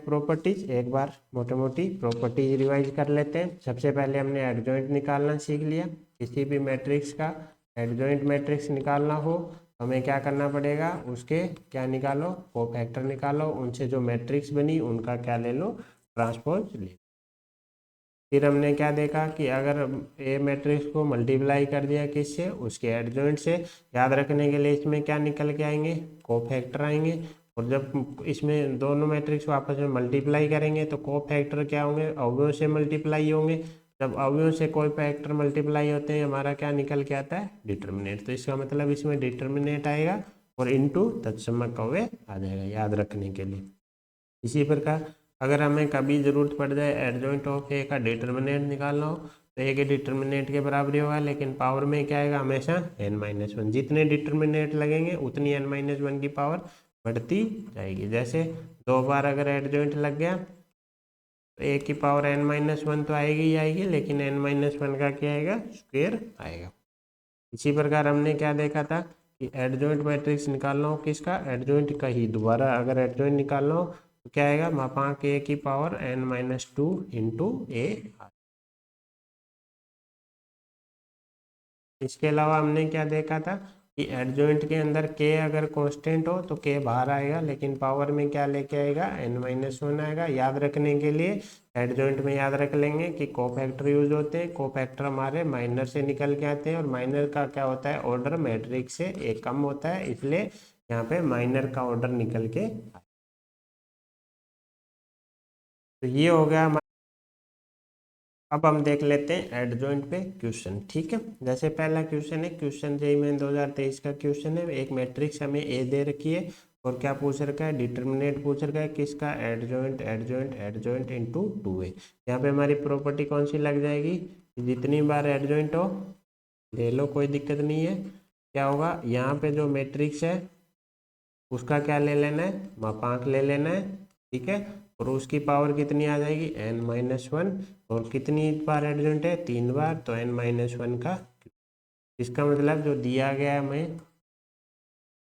प्रॉपर्टीज। एक बार मोटी मोटी प्रॉपर्टीज रिवाइज कर लेते हैं। सबसे पहले हमने एडजॉइंट निकालना सीख लिया। किसी भी मैट्रिक्स का एडजॉइंट मैट्रिक्स निकालना हो हमें क्या करना पड़ेगा, उसके क्या निकालो, कोफैक्टर निकालो, उनसे जो मैट्रिक्स बनी उनका क्या ले लो, ट्रांसपोज ले। फिर हमने क्या देखा कि अगर ए मैट्रिक्स को मल्टीप्लाई कर दिया किससे, उसके एडजॉइंट से, याद रखने के लिए इसमें क्या निकल के आएंगे, कोफैक्टर आएंगे। और जब इसमें दोनों मैट्रिक्स को आपस में मल्टीप्लाई करेंगे तो कोफैक्टर क्या होंगे, अवयवों से मल्टीप्लाई होंगे। जब अवयवों से कोई फैक्टर मल्टीप्लाई होते हैं हमारा क्या निकल के आता है, डिटर्मिनेंट। तो इसका मतलब इसमें डिटर्मिनेंट आएगा और इनटू तत्समक अवयव आ जाएगा, याद रखने के लिए। इसी प्रकार अगर हमें कभी जरूरत पड़ जाए एडजॉइंट ऑफ ए का डिटर्मिनेंट निकालना हो तो ए के डिटर्मिनेंट के बराबर ही होगा, लेकिन पावर में क्या आएगा, हमेशा n-1। जितने डिटर्मिनेंट लगेंगे उतनी n-1 की पावर बढ़ती जाएगी। जैसे 2 बार अगर एडजॉइंट लग गया तो ए की पावर n-1 तो आएगी ही आएगी, लेकिन n-1 का क्या आएगा, स्क्वायर आएगा। इसी प्रकार हमने क्या देखा था कि एडजॉइंट मैट्रिक्स निकालना हो किसका, एडजॉइंट का ही, दोबारा अगर एडजॉइंट निकालना हो तो क्या आएगा, मापांक ए की पावर n-2 इंटू ए। इसके अलावा हमने क्या देखा था कि एडजॉइंट के अंदर k अगर कांस्टेंट हो तो k बाहर आएगा, लेकिन पावर में क्या लेके आएगा, n-1 आएगा। याद रखने के लिए एडजॉइंट में याद रख लेंगे कि कोफैक्टर यूज होते हैं। कोफैक्टर हमारे माइनर से निकल के आते हैं और माइनर का क्या होता है, ऑर्डर मैट्रिक्स से एक कम होता है, इसलिए यहाँ पे माइनर का ऑर्डर निकल के। तो ये हो गया। अब हम देख लेते हैं एडजॉइंट पे क्वेश्चन, ठीक है। जैसे पहला क्वेश्चन है, क्वेश्चन जेईई मेन 2023 का क्वेश्चन है। एक मैट्रिक्स हमें ए दे रखी है और क्या पूछ रखा है, डिटर्मिनेंट पूछ रखा है किसका, adjoint adjoint adjoint into 2a। यहाँ पे हमारी प्रॉपर्टी कौन सी लग जाएगी, जितनी बार एडजॉइंट हो ले लो, कोई दिक्कत नहीं है। क्या होगा, यहाँ पे जो मैट्रिक्स है उसका क्या ले लेना है, मापांक ले लेना है, ठीक है। और उसकी पावर कितनी आ जाएगी, n-1। और कितनी बार एडजॉइंट है, 3 बार, तो n-1 का। इसका मतलब जो दिया गया है हमें,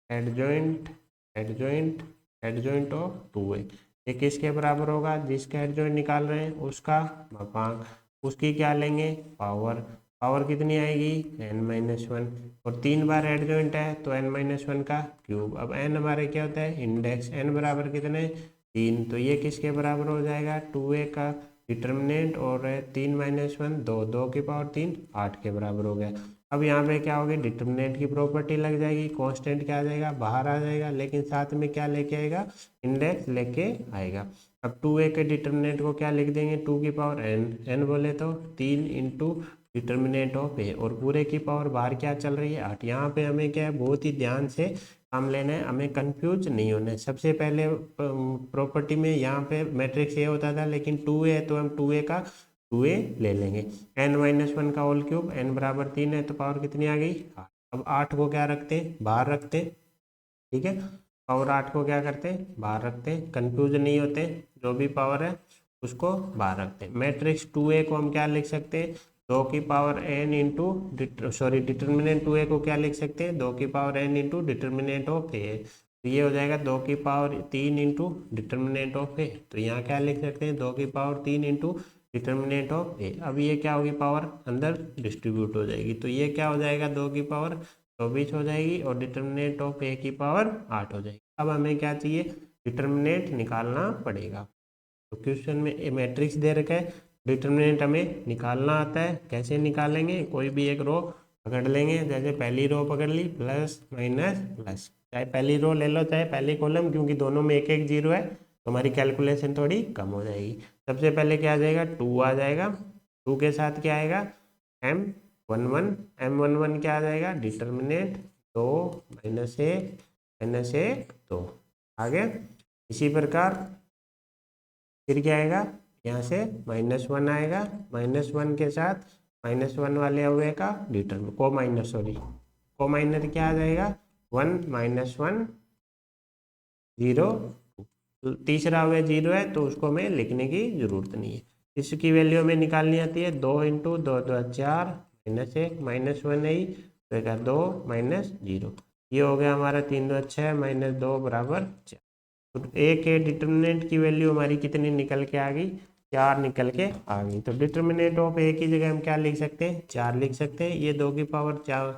adjoint adjoint adjoint of 2a, ये किसके बराबर होगा, जिसका एडजॉइंट निकाल रहे हैं उसका मापांक, उसकी क्या लेंगे, पावर। पावर कितनी आएगी, n-1। और 3 बार एडजॉइंट है तो n-1 का क्यूब। अब n हमारे क्या होता है, इंडेक्स। n बराबर कितने, 3, तो ये किसके बराबर हो जाएगा, 2a का डिटर्मिनेंट। और 3-1 2, 2 की पावर 3 8 के बराबर हो गया। अब यहाँ पे क्या होगी, डिटर्मिनेंट की प्रॉपर्टी लग जाएगी, कांस्टेंट क्या आ जाएगा, बाहर आ जाएगा, लेकिन साथ में क्या लेके आएगा, इंडेक्स लेके आएगा। अब 2a के डिटर्मिनेंट को क्या लिख देंगे, 2 की पावर n बोले तो 3 इंटू डिटर्मिनेंट ऑफ ए, और पूरे की पावर बाहर क्या चल रही है, 8। यहाँ पे हमें क्या है, बहुत ही ध्यान से काम लेना है, हमें कंफ्यूज नहीं होना है। सबसे पहले प्रॉपर्टी में यहाँ पे मैट्रिक्स ए होता था, लेकिन 2a है तो हम 2a का 2a ले लेंगे। n-1 का होल क्यूब, n बराबर 3 है तो पावर कितनी आ गई, 8। अब 8 को क्या रखते हैं, बाहर रखते हैं, ठीक है। पावर 8 को क्या करते हैं, बाहर रखते हैं, कंफ्यूज नहीं होते, जो भी पावर है उसको बाहर रखते हैं। मैट्रिक्स 2a को हम क्या लिख सकते हैं, 2 की power n into determinant 2a को क्या लिख सकते हैं, 2 की power n into determinant of A. तो ये हो जाएगा 2 की power 3 into determinant of A. तो यहाँ क्या लिख सकते हैं, 2 की power 3 into determinant of A. अब ये क्या होगी, पावर अंदर डिस्ट्रीब्यूट हो जाएगी, तो ये क्या हो जाएगा, 2 की पावर 24 हो जाएगी और डिटर्मिनेंट ऑफ ए की पावर 8 हो जाएगी। अब हमें क्या चाहिए, डिटर्मिनेंट निकालना पड़ेगा। तो क्वेश्चन में ए मैट्रिक्स दे रखा है, डिटर्मिनेंट हमें निकालना आता है। कैसे निकालेंगे, कोई भी एक रो पकड़ लेंगे, जैसे पहली रो पकड़ ली, प्लस माइनस प्लस, चाहे पहली रो ले लो चाहे पहली कॉलम, क्योंकि दोनों में एक एक जीरो है तो हमारी कैलकुलेशन थोड़ी कम हो जाएगी। सबसे पहले क्या आ जाएगा, 2 आ जाएगा, 2 के साथ क्या आएगा, m11 क्या आ जाएगा, डिटर्मिनेंट 2 -1 2 आगे। इसी प्रकार फिर क्या आएगा, यहाँ से -1 आएगा, -1 के साथ -1 वाले अवयव का डिटर्मिनेंट को माइनर क्या आ जाएगा, 1 -1 0 तीसरा हो गया 0 है तो उसको हमें लिखने की जरूरत नहीं है। इसकी वैल्यू हमें निकालनी आती है 2 इंटू 2 2 4 -1 -1 है तो क्या 2 -0। ये हो गया हमारा 3 2 6 -2 बराबर 4। तो ए के डिटर्मिनेंट की वैल्यू हमारी कितनी निकल के आ गई, 4 निकल के आ गई। तो डिटर्मिनेंट ऑफ ए की जगह हम क्या लिख सकते हैं, 4 लिख सकते हैं। ये 2 की पावर 4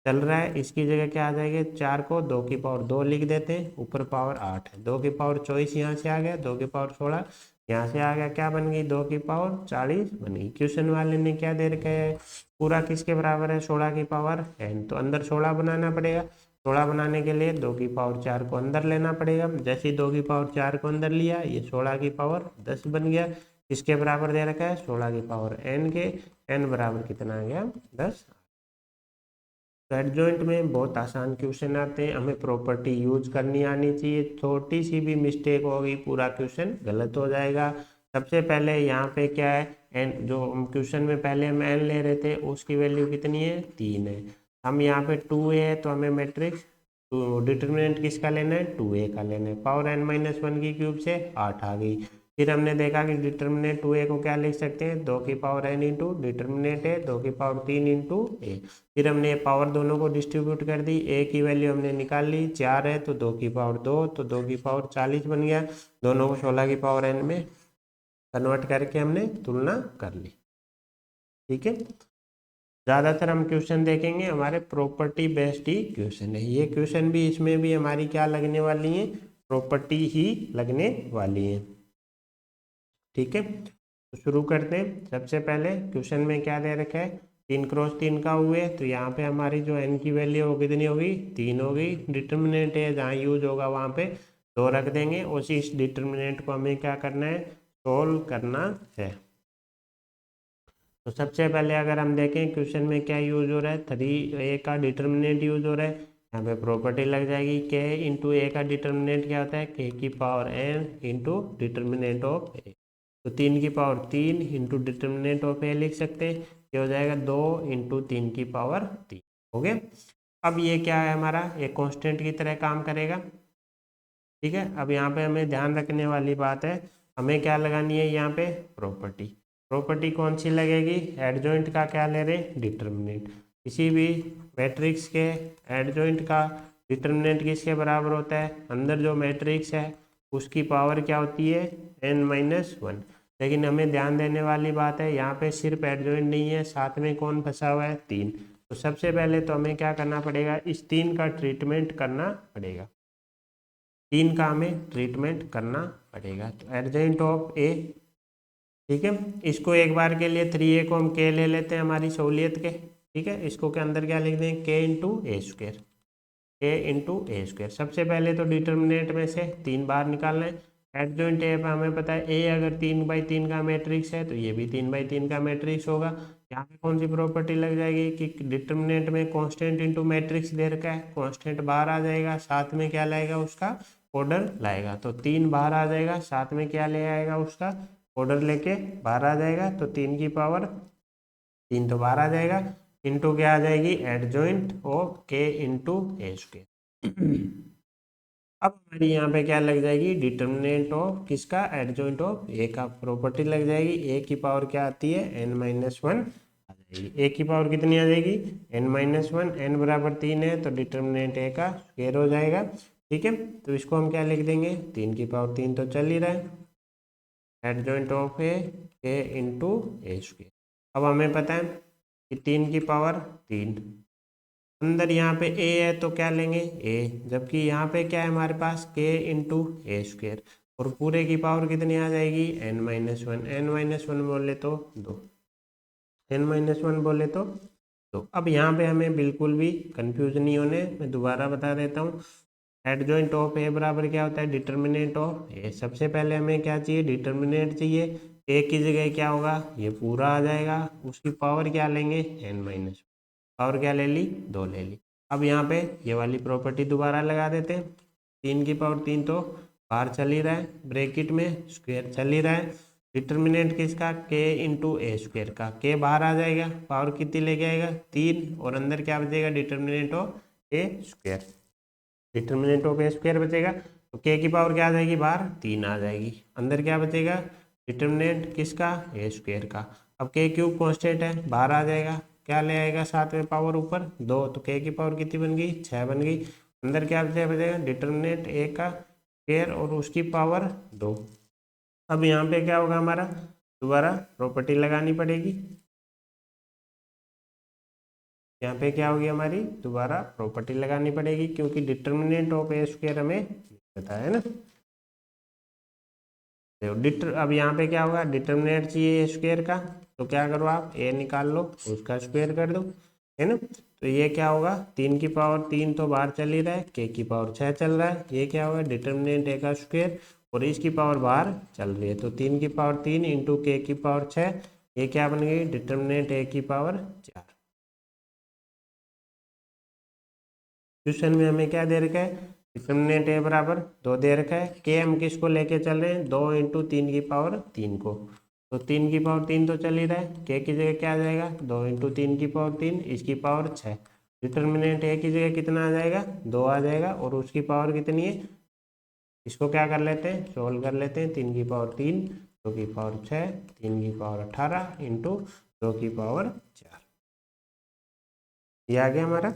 चल रहा है, इसकी जगह क्या आ जाएगा, 4 को 2 की पावर 2 लिख देते हैं, ऊपर पावर 8 है। 2 की पावर 24 यहाँ से आ गया, 2 की पावर 16 यहाँ से आ गया, क्या बन गई 2 की पावर 40 बन गई। क्वेश्चन वाले ने क्या दे रखा है, पूरा किसके बराबर है, 16 की पावर n। तो अंदर 16 बनाना पड़ेगा। 16 बनाने के लिए 2 की पावर 4 को अंदर लेना पड़ेगा। जैसे ही 2 की पावर 4 को अंदर लिया, ये 16 की पावर 10 बन गया। किसके बराबर दे रखा है, 16 की पावर n के। n बराबर कितना आ गया, 10। तो एडजॉइंट में बहुत आसान क्वेश्चन आते हैं, हमें प्रॉपर्टी यूज करनी आनी चाहिए। छोटी सी भी मिस्टेक होगी पूरा क्वेश्चन गलत हो जाएगा। सबसे पहले यहाँ पे क्या है, एन जो क्वेश्चन में पहले हम एन ले रहे थे उसकी वैल्यू कितनी है, 3 है। हम यहाँ पे 2a है तो हमें मैट्रिक्स तो डिटर्मिनेंट किसका लेना है, 2a का लेना है। पावर n-1 की क्यूब से 8 आ गई। फिर हमने देखा कि डिटर्मिनेंट 2a को क्या लिख सकते हैं, 2 की पावर n इंटू डिटर्मिनेंट है 2 की पावर 3 इंटू ए। फिर हमने पावर दोनों को डिस्ट्रीब्यूट कर दी, ए की वैल्यू हमने निकाल ली, 4 है तो 2 की पावर 2 तो 2 की पावर 40 बन गया। दोनों को 16 की पावर n में कन्वर्ट करके हमने तुलना कर ली। ठीक है, ज़्यादातर हम क्वेश्चन देखेंगे हमारे प्रॉपर्टी बेस्ड ही क्वेश्चन है। ये क्वेश्चन भी, इसमें भी हमारी क्या लगने वाली है, प्रॉपर्टी ही लगने वाली है। ठीक है, तो शुरू करते हैं। सबसे पहले क्वेश्चन में क्या दे रखा है, 3 क्रॉस 3 का हुए तो यहाँ पे हमारी जो n की वैल्यू हो कितनी होगी, 3 होगी। डिटर्मिनेंट है जहाँ यूज होगा वहाँ पे 2 रख देंगे। उसी इस डिटर्मिनेंट को हमें क्या करना है, सोल्व करना है। तो सबसे पहले अगर हम देखें क्वेश्चन में क्या यूज हो रहा है, 3a का डिटर्मिनेंट यूज हो रहा है। यहाँ पे प्रॉपर्टी लग जाएगी k इंटू ए का डिटर्मिनेंट क्या होता है, k की power n into determinant of A. तो 3 की power 3 into determinant of A लिख सकते हैं। ये हो जाएगा 2 इंटू 3 की पावर 3 हो गया। अब ये क्या है हमारा, ये कॉन्स्टेंट की तरह काम करेगा। ठीक है, अब यहाँ पे हमें ध्यान रखने वाली बात है, हमें क्या लगानी है यहाँ पे, प्रॉपर्टी। प्रॉपर्टी कौन सी लगेगी, एडजॉइंट का क्या ले रहे, डिटर्मिनेंट। किसी भी मैट्रिक्स के एडजॉइंट का डिटर्मिनेंट किसके बराबर होता है, अंदर जो मैट्रिक्स है उसकी पावर क्या होती है, n-1। लेकिन हमें ध्यान देने वाली बात है, यहाँ पे सिर्फ एडजॉइंट नहीं है, साथ में कौन फंसा हुआ है, 3। तो सबसे पहले तो हमें क्या करना पड़ेगा, इस 3 का ट्रीटमेंट करना पड़ेगा। 3 का हमें ट्रीटमेंट करना पड़ेगा। तो एडजॉइंट ऑफ ए, ठीक है, इसको एक बार के लिए 3a को हम k ले लेते हैं हमारी सहूलियत के। ठीक है, इसको के अंदर क्या लिख दें, k इंटू ए स्क्वेयर, k इंटू ए स्क्वेयर। सबसे पहले तो डिटर्मिनेंट में से 3 बार निकालना है। एडजॉइंट ए पे हमें पता है a अगर 3/3 का मैट्रिक्स है तो ये भी 3/3 का मैट्रिक्स होगा। यहाँ पे कौन सी प्रॉपर्टी लग जाएगी कि डिटर्मिनेंट में कांस्टेंट इंटू मैट्रिक्स दे रखा है, कांस्टेंट बाहर आ जाएगा, साथ में क्या लाएगा, उसका ऑर्डर लाएगा। तो 3 बाहर आ जाएगा, साथ में क्या ले आएगा, उसका ऑर्डर लेके बाहर आ जाएगा। तो 3 की पावर 3 तो बाहर आ जाएगा, इंटू क्या आ जाएगी, adjoint of k into A square. अब हमारी यहाँ पे क्या लग जाएगी, डिटर्मिनेंट ऑफ किसका, एडजॉइंट ऑफ ए का। प्रॉपर्टी लग जाएगी, ए की पावर क्या आती है, n-1 आ जाएगी। ए की पावर कितनी आ जाएगी, n-1। n बराबर 3 है तो डिटर्मिनेंट ए का स्क्वायर हो जाएगा। ठीक है, तो इसको हम क्या लिख देंगे, 3 की पावर 3 तो चल ही रहा है, adjoint of A k into A square. अब हमें पता है कि 3 की पावर 3, अंदर यहाँ पे a है तो क्या लेंगे a, जबकि यहाँ पे क्या है हमारे पास k इंटू ए स्क्वेयर, और पूरे की पावर कितनी आ जाएगी, n-1। n-1 बोले तो 2, n-1 बोले तो अब यहाँ पे हमें बिल्कुल भी कंफ्यूज नहीं होने, मैं दोबारा बता देता हूँ। एडजॉइंट ऑफ ए बराबर क्या होता है, डिटर्मिनेंट ऑफ ए। सबसे पहले हमें क्या चाहिए, डिटर्मिनेंट चाहिए। ए की जगह क्या होगा, ये पूरा आ जाएगा, उसकी पावर क्या लेंगे, n-, पावर क्या ले ली, 2 ले ली। अब यहाँ पे ये वाली प्रॉपर्टी दोबारा लगा देते हैं। 3 की पावर 3 तो बाहर चल ही रहा है, ब्रैकेट में स्क्वायर चल ही रहा है। डिटर्मिनेंट किसका, k इंटू ए स्क्वायर का, k बाहर आ जाएगा, पावर कितनी लेके आएगा, 3, और अंदर क्या बचेगा, determinant of A square. Determinant of A square बचेगा। तो के की पावर क्या आ जाएगी, बाहर 3 आ जाएगी। अंदर क्या बचेगा, डिटर्मिनेंट किसका, ए स्क्वायर का। अब के क्यूब कॉन्स्टेंट है, बाहर आ जाएगा, क्या ले आएगा साथ में पावर ऊपर 2, तो के की पावर कितनी बन गई, 6 बन गई। अंदर क्या बचेगा, डिटर्मिनेंट ए का स्क्वायर और उसकी पावर 2। अब यहाँ पे क्या होगा हमारा, दोबारा प्रॉपर्टी लगानी पड़ेगी। यहाँ पे क्या होगी हमारी, दोबारा प्रॉपर्टी लगानी पड़ेगी, क्योंकि डिटर्मिनेंट ऑफ ए स्क्वायर हमें पता है ना। देखो अब यहाँ पे क्या होगा, डिटर्मिनेंट चाहिए ए स्क्वायर का, तो क्या करो आप ए निकाल लो, उसका स्क्वायर कर दो, है ना। तो ये क्या होगा, 3 की पावर 3 तो बाहर चल ही रहा है, के की पावर 6 चल रहा है, ये क्या होगा, डिटर्मिनेंट ए का स्क्वायर और इसकी पावर बाहर चल रही है, तो 3 की पावर 3 इंटू के की पावर 6, ये क्या बन गई, डिटर्मिनेंट ए की पावर 4। क्वेश्चन में हमें क्या दे रखा है, डिटर्मिनेंट ए बराबर 2 दे रखा है, के हम किसको लेके चल रहे हैं, 2 इंटू 3 की पावर 3 को, तो 3 की पावर 3 तो चल ही रहा है, के की जगह क्या आ जाएगा, 2 इंटू 3 की पावर 3, इसकी पावर 6। डिटर्मिनेंट ए की जगह कितना आ जाएगा, 2 आ जाएगा, और उसकी पावर कितनी है, इसको क्या कर लेते हैं, सोल्व कर लेते हैं। 3 की पावर 3, 2 की पावर 6, 3 की पावर 18 इंटू 2 की पावर 4, ये आ गया हमारा।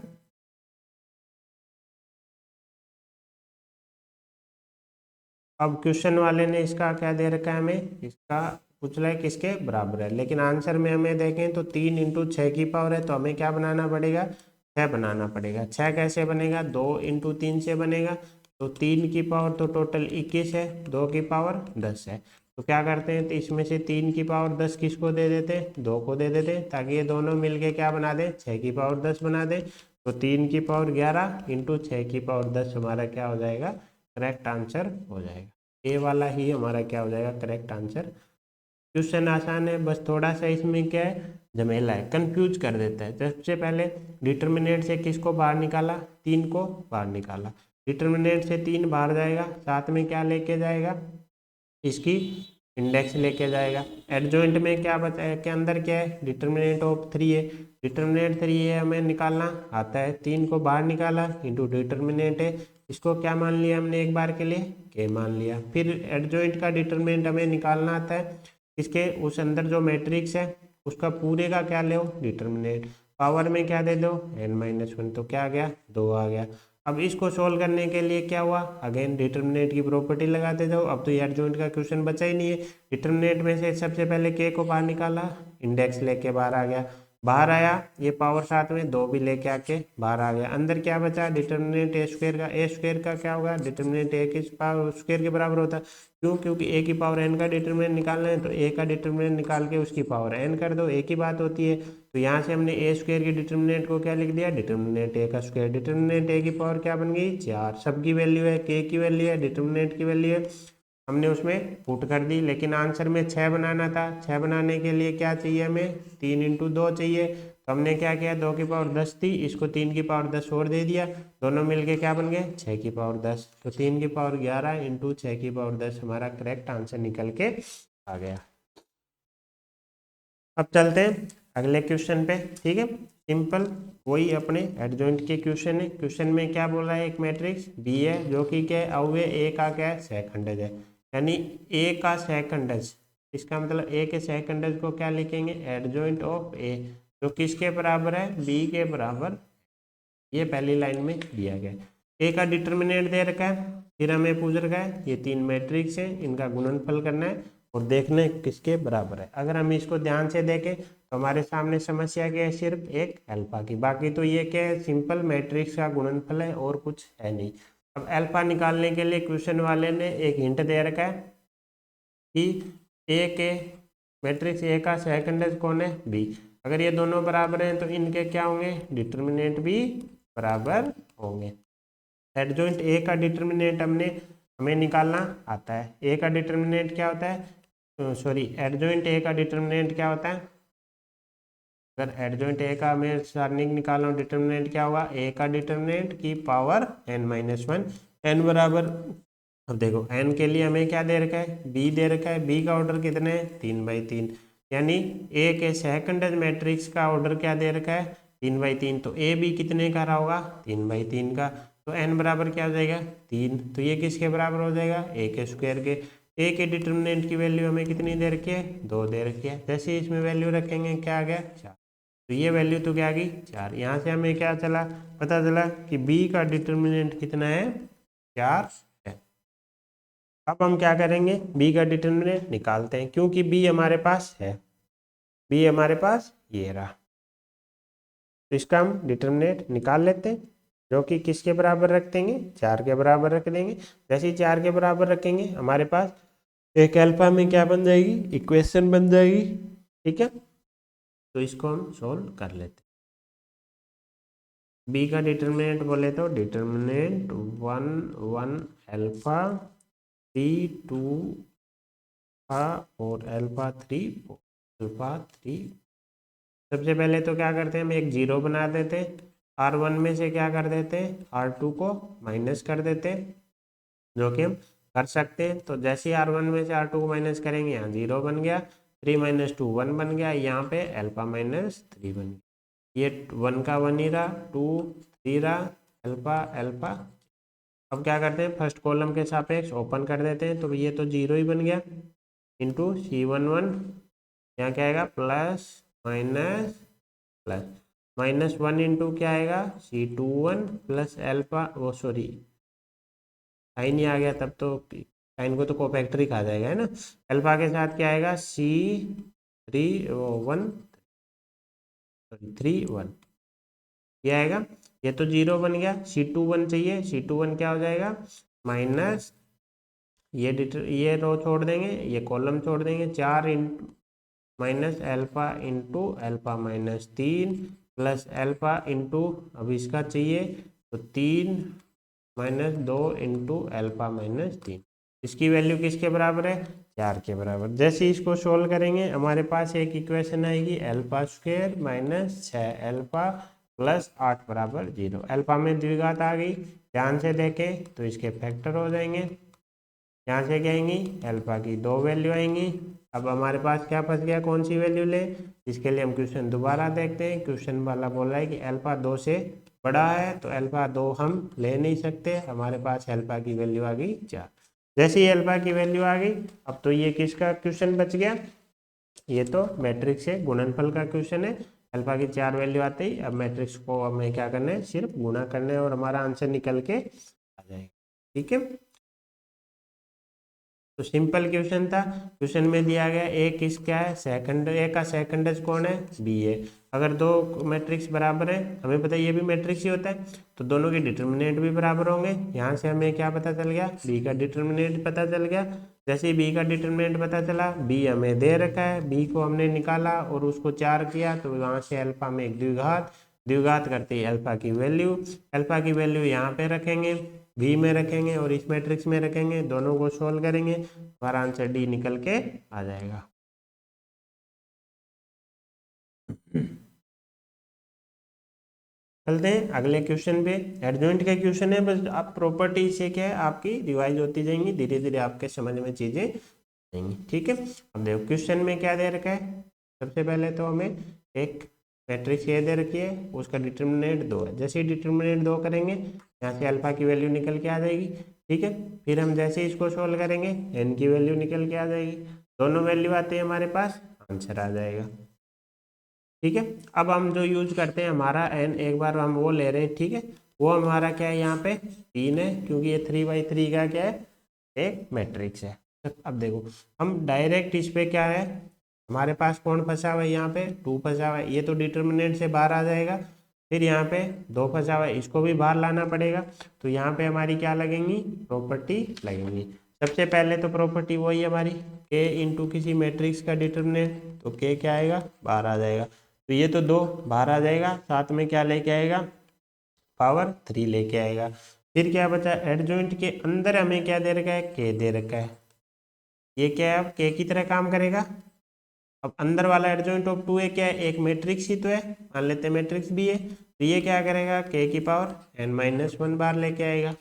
अब क्वेश्चन वाले ने इसका क्या दे रखा है, हमें इसका पूछ रहा है किसके बराबर है, लेकिन आंसर में हमें देखें तो 3 इंटू 6 की पावर है, तो हमें क्या बनाना पड़ेगा, 6 बनाना पड़ेगा। 6 कैसे बनेगा, 2 इंटू 3 से बनेगा, तो 3 की पावर तो टोटल 21 है, 2 की पावर 10 है, तो क्या करते हैं, तो इसमें से 3 की पावर 10 किसको दे देते हैं, 2 को दे देते हैं, ताकि ये दोनों मिलके क्या बना दें, 6 की पावर 10 बना दें। तो 3 की पावर 11 इंटू 6 की पावर 10 हमारा क्या हो जाएगा, करेक्ट आंसर हो जाएगा। ए वाला ही हमारा क्या हो जाएगा, करेक्ट आंसर। क्वेश्चन आसान है, बस थोड़ा सा इसमें क्या है, झमेला है, कंफ्यूज कर देता है। सबसे पहले डिटर्मिनेंट से किसको बाहर निकाला, 3 को बाहर निकाला, डिटर्मिनेंट से 3 बाहर जाएगा, साथ में क्या लेके जाएगा, इसकी इंडेक्स लेके जाएगा। एडजॉइंट में क्या बचा है, के अंदर क्या है, डिटर्मिनेंट ऑफ 3 है, डिटर्मिनेंट 3 है, हमें निकालना आता है, 3 को बाहर निकाला इंटू डिटर्मिनेंट है, इसको क्या मान लिया हमने एक बार के लिए, के मान लिया। फिर एडजॉइंट का डिटर्मिनेंट हमें निकालना आता है, इसके उस अंदर जो मैट्रिक्स है उसका पूरे का क्या ले डिटर्मिनेंट, पावर में क्या दे दो n-1, तो क्या आ गया, 2 आ गया। अब इसको सोल्व करने के लिए क्या हुआ, अगेन डिटर्मिनेंट की प्रॉपर्टी लगाते जाओ। अब तो यार जॉइंट का क्वेश्चन बचा ही नहीं है, डिटर्मिनेंट में से सबसे पहले के को बाहर निकाला, इंडेक्स लेके बाहर आ गया, बाहर आया, ये पावर साथ में 2 भी लेके आके बाहर आ गया। अंदर क्या बचा, डिटर्मिनेंट ए स्क्वायर का, ए स्क्वायर का क्या होगा, डिटर्मिनेंट ए की पावर स्क्वायर के बराबर होता है, क्यों, क्योंकि ए की पावर एन का डिटर्मिनेंट निकालना है, तो ए का डिटर्मिनेंट निकाल के उसकी पावर एन कर दो, एक ही बात होती है। तो यहाँ से हमने ए स्क्वायर की डिटर्मिनेंट को क्या लिख दिया, डिटर्मिनेंट ए का स्क्वायर, डिटर्मिनेंट ए की पावर क्या बन गई, 4, सबकी वैल्यू है, के की वैल्यू है, डिटर्मिनेंट की वैल्यू है, हमने उसमें पुट कर दी। लेकिन आंसर में 6 बनाना था, 6 बनाने के लिए क्या चाहिए हमें, 3 इंटू 2 चाहिए, तो हमने क्या किया, 2 की पावर 10 थी, इसको 3 की पावर 10 और दे दिया, दोनों मिलके क्या बन गए, 6 की पावर 10, तो 3 की पावर 11 इंटू 6 की पावर 10 हमारा करेक्ट आंसर निकल के आ गया। अब चलते हैं अगले क्वेश्चन पे, ठीक है, सिंपल वही अपने एडजॉइंट के क्वेश्चन है। क्वेश्चन में क्या बोल रहा है, एक मैट्रिक्स बी है जो कि क्या है, अवयव ए का क्या है, सहखंडज है, यानी ए का सहखंडज, इसका मतलब ए के सहखंडज को क्या लिखेंगे, एडजॉइंट ऑफ ए, जो किसके बराबर है, बी के बराबर, ये पहली लाइन में दिया गया। ए का डिटर्मिनेंट दे रखा है, फिर हमें पूछ रखा है ये 3 मैट्रिक्स है, इनका गुणनफल करना है और देखना है किसके बराबर है। अगर हम इसको ध्यान से देखें तो हमारे सामने समस्या क्या है, सिर्फ एक अल्फा की, बाकी तो ये क्या है, सिंपल मैट्रिक्स का गुणनफल है और कुछ है नहीं। अब अल्फा निकालने के लिए क्वेश्चन वाले ने एक हिंट दे रखा है कि ए के मैट्रिक्स ए का सेकंड कौन है, बी, अगर ये दोनों बराबर हैं तो इनके क्या होंगे, डिटर्मिनेंट भी बराबर होंगे। एडजॉइंट ए का डिटर्मिनेंट हमें निकालना आता है, ए का डिटर्मिनेंट क्या होता है, सॉरी एडजॉइंट ए का डिटर्मिनेंट क्या होता है, अगर एडजॉइंट ए का हमें सारणिक निकालना हो, डिटर्मिनेंट क्या होगा, ए का डिटर्मिनेंट की पावर n-1, n बराबर, अब देखो n के लिए हमें क्या दे रखा है, b दे रखा है, b का ऑर्डर कितने है, 3/3, यानी a के सेकंड मैट्रिक्स का ऑर्डर क्या दे रखा है, 3/3, तो ए बी कितने का रहा होगा, 3/3 का। तो n बराबर क्या हो जाएगा 3, तो ये किसके बराबर हो जाएगा ए के स्क्वायर के। ए के डिटर्मिनेंट की वैल्यू हमें कितनी दे रखी है 2 दे रखी है, जैसे इसमें वैल्यू रखेंगे क्या आ गया 4, तो ये वैल्यू तो क्या आ गई 4। यहाँ से हमें क्या चला पता चला कि बी का डिटर्मिनेंट कितना है 4 है। अब हम क्या करेंगे बी का डिटर्मिनेंट निकालते हैं, क्योंकि बी हमारे पास है, बी हमारे पास ये रहा, तो इसका हम डिटर्मिनेंट निकाल लेते हैं, जो कि किसके बराबर रख देंगे 4 के बराबर रख देंगे। जैसे ही 4 के बराबर रखेंगे हमारे पास एक अल्फा में क्या बन जाएगी इक्वेशन बन जाएगी। ठीक है, तो इसको हम सोल्व कर लेते हैं। बी का डिटर्मिनेंट बोले तो डिटर्मिनेंट 1 1 अल्फा 3 2 और अल्फा 3 अल्फा 3। सबसे पहले तो क्या करते हैं हम एक जीरो बना देते हैं, R1 में से क्या कर देते हैं R2 को माइनस कर देते हैं, जो कि हम कर सकते हैं। तो जैसे ही R1 में से R2 को माइनस करेंगे यहाँ जीरो बन गया, 3 - 2 1 बन गया, यहाँ पे अल्फा -3 बन गया, ये 1 का 1 ही रहा, 2 3 रहा, अल्फा अल्फा। अब क्या करते हैं फर्स्ट कॉलम के सापेक्ष ओपन कर देते हैं, तो ये तो जीरो ही बन गया इंटू C11, यहाँ क्या आएगा प्लस माइनस प्लस -1 इंटू क्या आएगा C21 प्लस अल्फा, वो सॉरी साइन ही आ गया तब तो, साइन को तो कोफैक्टरी कहा जाएगा है ना। अल्फा के साथ क्या आएगा C31 सॉरी 31 ये आएगा, ये तो जीरो बन गया, C21 चाहिए, C21 क्या हो जाएगा माइनस, ये रो छोड़ देंगे ये कॉलम छोड़ देंगे, 4 into minus alpha into alpha -3 plus alpha into अब इसका चाहिए तो 3 -2 इंटू अल्फा -3, इसकी वैल्यू किसके बराबर है 4 के बराबर। जैसे इसको सोल्व करेंगे हमारे पास एक इक्वेशन आएगी अल्फा स्क्वायर -6 अल्फा प्लस 8 बराबर 0। अल्फा में द्विघात आ गई, ध्यान से देखें तो इसके फैक्टर हो जाएंगे, यहाँ से क्या आएंगी अल्फा की 2 वैल्यू आएंगी। अब हमारे पास क्या फंस गया कौन सी वैल्यू ले, इसके लिए हम क्वेश्चन दोबारा देखते हैं। क्वेश्चन वाला बोल रहा है कि अल्फा 2 से बड़ा है, तो अल्फा 2 हम ले नहीं सकते, हमारे पास अल्फा की वैल्यू आ गई 4। जैसे ही अल्फा की वैल्यू आ गई अब तो ये किसका क्वेश्चन बच गया, ये तो मैट्रिक्स से गुणनफल का क्वेश्चन है। अल्फा की 4 वैल्यू आते ही अब मैट्रिक्स को हमें क्या करना है सिर्फ गुणा करना है और हमारा आंसर निकल के आ जाएगा। ठीक है, तो सिंपल क्वेश्चन था। क्वेश्चन में दिया गया ए किस क्या है सेकंड, ए का सेकंडज कौन है बी है। अगर दो मैट्रिक्स बराबर है, हमें पता है ये भी मैट्रिक्स ही होता है, तो दोनों के डिटर्मिनेंट भी बराबर होंगे। यहाँ से हमें क्या पता चल गया बी का डिटर्मिनेंट पता चल गया। जैसे ही बी का डिटर्मिनेंट पता चला, बी हमें दे रखा है, बी को हमने निकाला और उसको 4 किया, तो वहाँ से अल्फा में एक द्विघात, द्विघात करते ही अल्फा की वैल्यू, अल्फा की वैल्यू यहाँ पे रखेंगे, बी में रखेंगे और इस मैट्रिक्स में रखेंगे, दोनों को सोल्व करेंगे, हमारा आंसर डी निकल के आ जाएगा। चलते हैं अगले क्वेश्चन पे। एडजॉइंट का क्वेश्चन है, बस आप प्रॉपर्टी से क्या है आपकी रिवाइज होती जाएंगी, धीरे धीरे आपके समझ में चीजें आएंगी। ठीक है, अब देखो क्वेश्चन में क्या दे रखा है। सबसे पहले तो हमें एक मैट्रिक्स ए दे रखी है, उसका डिटर्मिनेंट 2 है। जैसे ही डिटर्मिनेंट 2 करेंगे यहाँ से अल्फा की वैल्यू निकल के आ जाएगी। ठीक है, फिर हम जैसे ही इसको सोल्व करेंगे एन की वैल्यू निकल के आ जाएगी, दोनों वैल्यू आते हैं हमारे पास, आंसर आ जाएगा। ठीक है, अब हम जो यूज करते हैं हमारा एन, एक बार हम वो ले रहे हैं। ठीक है, वो हमारा क्या है यहाँ पे 3 है, क्योंकि ये 3/3 का क्या है एक मैट्रिक्स है। अब देखो हम डायरेक्ट इस पे क्या है, हमारे पास कौन फंसा हुआ है यहाँ पे 2 फंसा हुआ है, ये तो डिटर्मिनेंट से बाहर आ जाएगा। फिर यहाँ पे 2 फंसा हुआ है, इसको भी बाहर लाना पड़ेगा, तो यहाँ पे हमारी क्या लगेंगी प्रॉपर्टी लगेंगी। सबसे पहले तो प्रॉपर्टी वही है हमारी के इंटू किसी मैट्रिक्स का डिटर्मिनेंट, तो के क्या आएगा बाहर आ जाएगा, तो ये तो 2 बाहर आ जाएगा, साथ में क्या लेके आएगा पावर 3 लेके आएगा। फिर क्या बचा एडजॉइंट के अंदर हमें क्या दे रखा है के दे रखा है, ये क्या है अब के की तरह काम करेगा। अब अंदर वाला एडजॉइंट ऑफ 2 है क्या है एक मैट्रिक्स ही तो है, मान लेते हैं मैट्रिक्स भी है, तो ये क्या करेगा के की पावर n-1 बार लेके आएगा,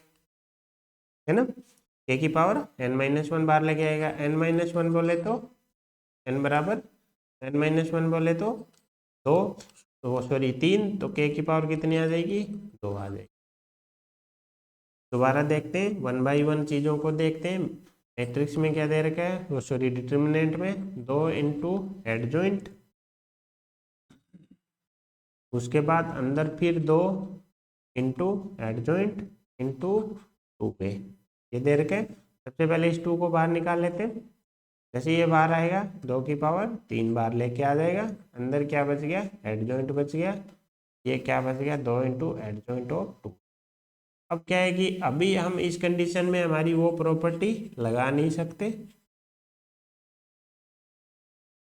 है ना, के की पावर n-1 बार लेके आएगा। n-1 बोले तो n बराबर n-1 बोले तो 2, तो सॉरी 3, तो के की पावर कितनी आ जाएगी 2 आ जाएगी। दोबारा देखते हैं, 1 बाई 1 चीज़ों को देखते हैं। मैट्रिक्स में क्या दे रखा है, वो सॉरी डिटर्मिनेंट में 2 इंटू एडजॉइंट, उसके बाद अंदर फिर 2 इंटू एडजॉइंट इंटू 2a, ये दे रखे। सबसे पहले इस 2 को बाहर निकाल लेते हैं। जैसे ये बाहर आएगा 2 की पावर 3 बार लेके आ जाएगा, अंदर क्या बच गया, एडजॉइंट बच गया। ये क्या बच गया, 2 इंटू एडजॉइंट ऑफ 2। अब क्या है कि अभी हम इस कंडीशन में हमारी वो प्रॉपर्टी लगा नहीं सकते।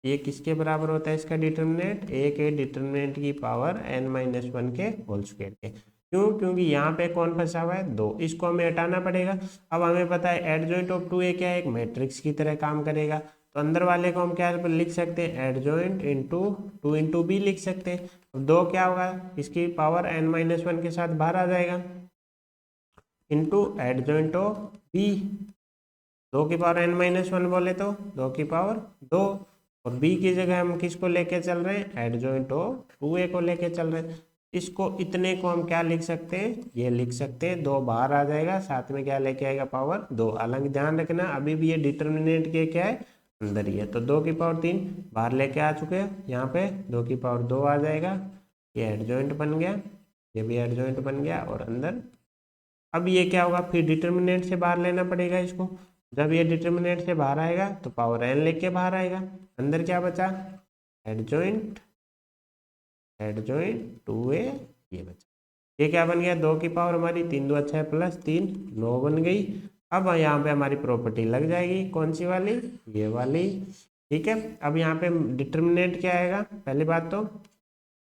ये किसके बराबर होता है इसका डिटर्मिनेंट, ए के डिटर्मिनेंट की पावर n-1 के होल स्क्वायर के। क्यों, क्योंकि यहाँ पे कौन फंसा हुआ है, 2, इसको हमें हटाना पड़ेगा। अब हमें पता है एडजॉइंट ऑफ 2a क्या है, एक मैट्रिक्स की तरह काम करेगा। तो अंदर वाले को हम क्या लिख सकते हैं, एडजॉइंट इंटू 2 इंटू बी लिख सकते हैं। अब 2 क्या होगा, इसकी पावर n-1 के साथ बाहर आ जाएगा, इंटू एडजॉइंट ऑफ बी, 2 की पावर n-1 बोले तो 2 की पावर 2, और b की जगह हम किसको लेके चल रहे हैं, एडजॉइंट ऑफ 2a को लेके चल रहे हैं। इसको इतने को हम क्या लिख सकते हैं, ये लिख सकते हैं, 2 बाहर आ जाएगा, साथ में क्या लेके आएगा, पावर 2। हालांकि ध्यान रखना अभी भी ये डिटर्मिनेंट के क्या है, अंदर ही है। तो 2 की पावर 3 बाहर लेके आ चुके हैं, यहाँ पे 2 की पावर 2 आ जाएगा, ये एडजॉइंट बन गया, ये भी एडजॉइंट बन गया, और अंदर अब ये क्या होगा, फिर डिटर्मिनेंट से बाहर लेना पड़ेगा इसको। जब ये डिटर्मिनेंट से बाहर आएगा तो पावर n लेके बाहर आएगा, अंदर क्या बचा, एडजॉइंट एडजॉइंट 2a, ये बचा। ये क्या बन गया, 2 की पावर हमारी 3 2 6 प्लस 3 9 बन गई। अब यहाँ पे हमारी प्रॉपर्टी लग जाएगी, कौन सी वाली, ये वाली। ठीक है, अब यहाँ पे डिटर्मिनेंट क्या आएगा, पहली बात तो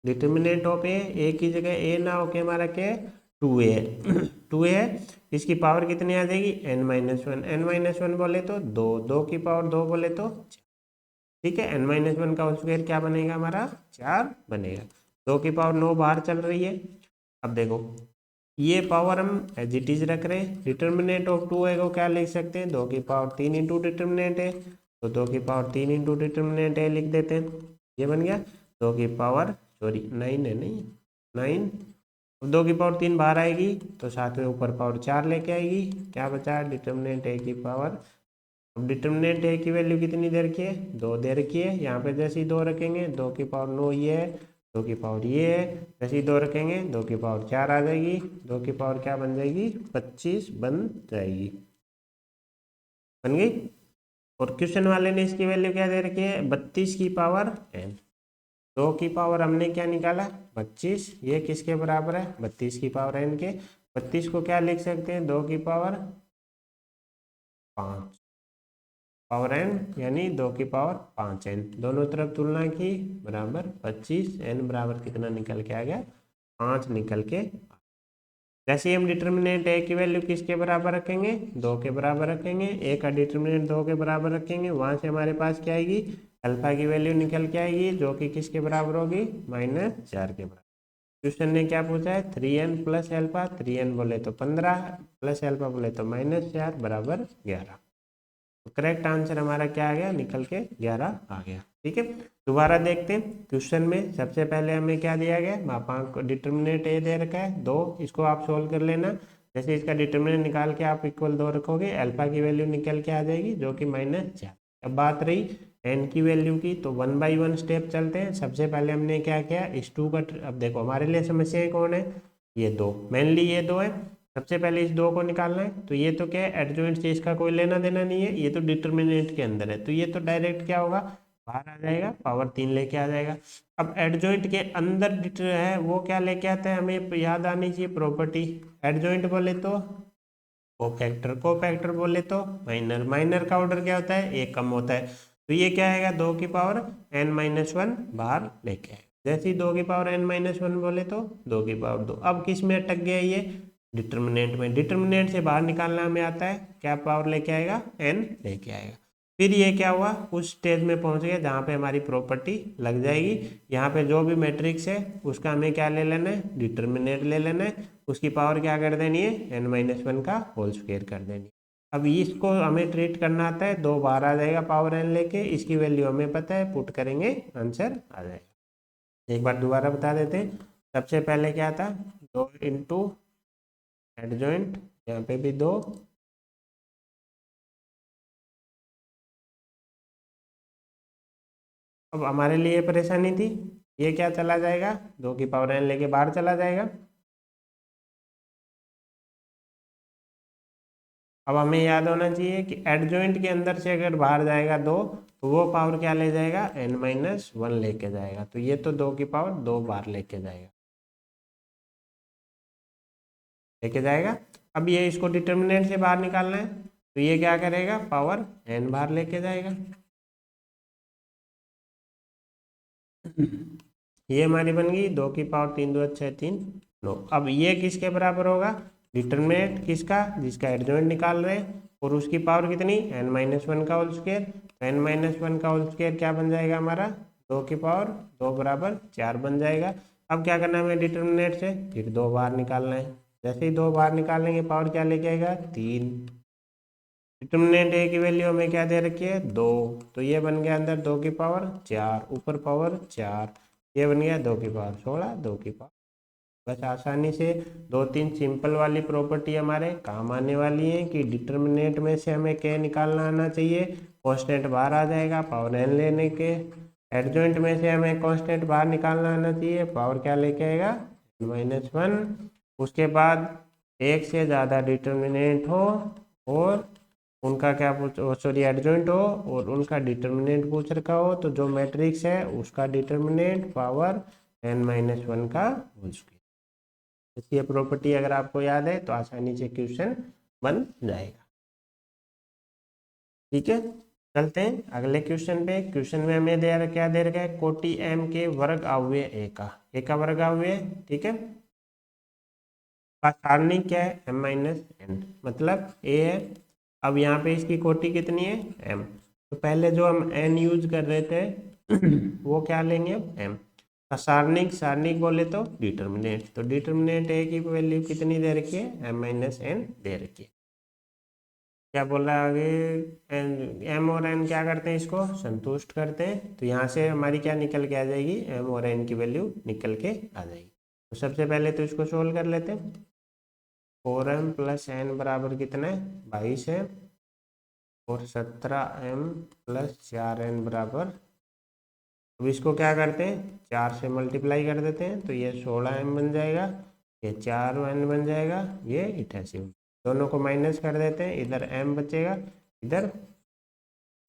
डिटर्मिनेंट ऑफ ए की जगह ए ना होके हमारा क्या है, 2a है। 2a है, इसकी पावर कितनी आ जाएगी, n-1, n-1 बोले तो 2, 2 की पावर 2 बोले तो 4। ठीक है, n-1 का होल स्क्वायर क्या बनेगा हमारा, 4 बनेगा। 2 की पावर 9 बाहर चल रही है। अब देखो ये पावर हम एज इट इज रख रहे हैं, डिटर्मिनेंट ऑफ 2a को क्या लिख सकते हैं, 2 की पावर 3 इंटू डिटर्मिनेंट है, तो 2 की पावर 3 इंटू डिटर्मिनेंट है लिख देते हैं, ये बन गया। 2 की पावर सॉरी 9 है, नहीं 9, अब 2 की पावर 3 बाहर आएगी तो साथ में ऊपर पावर 4 लेके आएगी, क्या बचा, डिटर्मिनेंट ए की पावर। अब डिटर्मिनेंट ए की वैल्यू कितनी दे रखी है, 2 दे रखी है। यहाँ पे जैसे ही 2 रखेंगे 2 की पावर 9 ये है, 2 की पावर ये है, जैसे ही 2 रखेंगे 2 की पावर 4 आ जाएगी, 2 की पावर क्या बन जाएगी, 25 बन जाएगी, बन गई। और क्वेश्चन वाले ने इसकी वैल्यू क्या दे रखी है, 32 की पावर n। 2 की पावर हमने क्या निकाला, 25, ये किसके बराबर है, 32 की पावर n के। 32 को क्या लिख सकते हैं, 2 की पावर 5 पावर n, यानी 2 की पावर 5n, दोनों तरफ तुलना की बराबर 25, n बराबर कितना निकल के आ गया, 5 निकल के। जैसे हम डिटर्मिनेंट ए की वैल्यू किसके बराबर रखेंगे, 2 के बराबर रखेंगे, ए का डिटर्मिनेंट 2 के बराबर रखेंगे, वहां से हमारे पास क्या आएगी, अल्फा की वैल्यू निकल के आएगी, जो कि किसके बराबर होगी, -4 के बराबर। क्वेश्चन ने क्या पूछा है, 3n प्लस एल्फा, 3n बोले तो 15 प्लस एल्फा बोले तो -4 बराबर 11। तो करेक्ट आंसर हमारा क्या आ गया, निकल के 11 आ गया। ठीक है, दोबारा देखते हैं। क्वेश्चन में सबसे पहले हमें क्या दिया गया, मापांक को डिटर्मिनेंट ए दे रखा है 2, इसको आप सोल्व कर लेना। जैसे इसका डिटर्मिनेंट निकाल के आप इक्वल 2 रखोगे, अल्फा की वैल्यू निकल के आ जाएगी जो कि -4। अब बात रही एन की वैल्यू की, तो 1 बाई 1 स्टेप चलते हैं। सबसे पहले हमने क्या किया, इस 2 का, अब देखो हमारे लिए समस्या कौन है, ये 2, मेनली ये 2 है। सबसे पहले इस 2 को निकालना है, तो ये तो क्या है, एडजॉइंट से इसका कोई लेना देना नहीं है, ये तो डिटर्मिनेंट के अंदर है, तो ये तो डायरेक्ट क्या होगा, बाहर आ जाएगा, पावर 3 लेके आ जाएगा। अब एडजॉइंट के अंदर है वो क्या लेके आता है, हमें याद आनी चाहिए प्रॉपर्टी। एडजॉइंट बोले तो कोफैक्टर, कोफैक्टर बोले तो माइनर, माइनर का ऑर्डर क्या होता है, एक कम होता है। तो ये क्या आएगा, 2 की पावर n-1 बाहर लेके आए। जैसे ही 2 की पावर n-1 बोले तो 2 की पावर 2। अब किस में अटक गया ये, डिटर्मिनेंट में। डिटर्मिनेंट से बाहर निकालना हमें आता है, क्या पावर लेके आएगा, n लेके आएगा। फिर ये क्या हुआ, उस स्टेज में पहुंच गए जहाँ पे हमारी प्रॉपर्टी लग जाएगी। यहाँ पे जो भी मैट्रिक्स है उसका हमें क्या ले लेना है, डिटर्मिनेंट ले लेना है, उसकी पावर क्या कर देनी है, n-1 का होल स्क्वायर कर देनी है। अब इसको हमें ट्रीट करना आता है, 2 बाहर आ जाएगा पावर n लेके, इसकी वैल्यू हमें पता है, पुट करेंगे आंसर आ जाएगा। एक बार दोबारा बता देते हैं। सबसे पहले क्या था, 2 इंटू एडजॉइंट यहाँ पे भी 2। अब हमारे लिए परेशानी थी, ये क्या चला जाएगा, 2 की पावर n लेके बाहर चला जाएगा। अब हमें याद होना चाहिए कि एडजॉइंट के अंदर से अगर बाहर जाएगा 2, तो वो पावर क्या ले जाएगा, n-1 लेके जाएगा। तो ये तो 2 की पावर 2 बाहर लेके जाएगा, अब ये इसको डिटर्मिनेंट से बाहर निकालना है, तो ये क्या करेगा, पावर n बाहर लेके जाएगा। ये हमारी बन गई 2 की पावर 3 2 6 3 9। अब ये किसके बराबर होगा, डिटर्मिनेंट किसका, जिसका एडजॉइंट निकाल रहे हैं, और उसकी पावर कितनी, n-1 का होल स्क्वायर। n-1 का होल स्क्वायर क्या बन जाएगा हमारा, 2 की पावर 2 बराबर 4 बन जाएगा। अब क्या करना है हमें डिटर्मिनेंट से, फिर 2 बाहर निकालना है। जैसे ही 2 बाहर निकालेंगे पावर क्या लेके आएगा, 3। डिटर्मिनेंट ए की वैल्यू हमें क्या दे रखी है, 2। तो ये बन गया अंदर 2 की पावर 4, ऊपर पावर 4, ये बन गया 2 की पावर 16, 2 की पावर। बस आसानी से 2-3 सिंपल वाली प्रॉपर्टी हमारे काम आने वाली है कि डिटर्मिनेंट में से हमें क्या निकालना आना चाहिए, कांस्टेंट बाहर आ जाएगा पावर n लेने के। एडजॉइंट में से हमें कांस्टेंट बाहर निकालना आना चाहिए, पावर क्या लेके आएगा, n-1। उसके बाद एक से ज़्यादा डिटर्मिनेंट हो और उनका क्या सॉरी एडजॉइंट हो और उनका डिटर्मिनेंट पूछ रखा हो, तो जो मैट्रिक्स है उसका डिटर्मिनेंट पावर n-1 का होल स्क्वायर। ये प्रॉपर्टी अगर आपको याद है तो आसानी से क्वेश्चन बन जाएगा। ठीक है, चलते हैं अगले क्वेश्चन पे। क्वेश्चन में हमें क्या दे रखा है, कोटि m के वर्ग अव्यय a का वर्ग अव्यय, ठीक है, का सारणिक क्या है, m-n, मतलब a है। अब यहाँ पे इसकी कोटि कितनी है, m। तो पहले जो हम n यूज कर रहे थे वो क्या लेंगे, अब m। सारणिक, सारणिक बोले तो डिटर्मिनेंट, तो डिटर्मिनेंट ए की वैल्यू कितनी दे रखी है, m-n दे रखी है। क्या बोल रहा है आगे, m और n क्या करते हैं, इसको संतुष्ट करते हैं। तो यहाँ से हमारी क्या निकल के आ जाएगी, m और n की वैल्यू निकल के आ जाएगी। तो सबसे पहले तो इसको सोल्व कर लेते हैं। 4m + n बराबर कितना है, 22 है, और 17m + 4n बराबर, अब इसको क्या करते हैं, 4 से मल्टीप्लाई कर देते हैं, तो ये 16m बन जाएगा, ये 4n बन जाएगा, ये 88। दोनों को माइनस कर देते हैं, इधर m बचेगा, इधर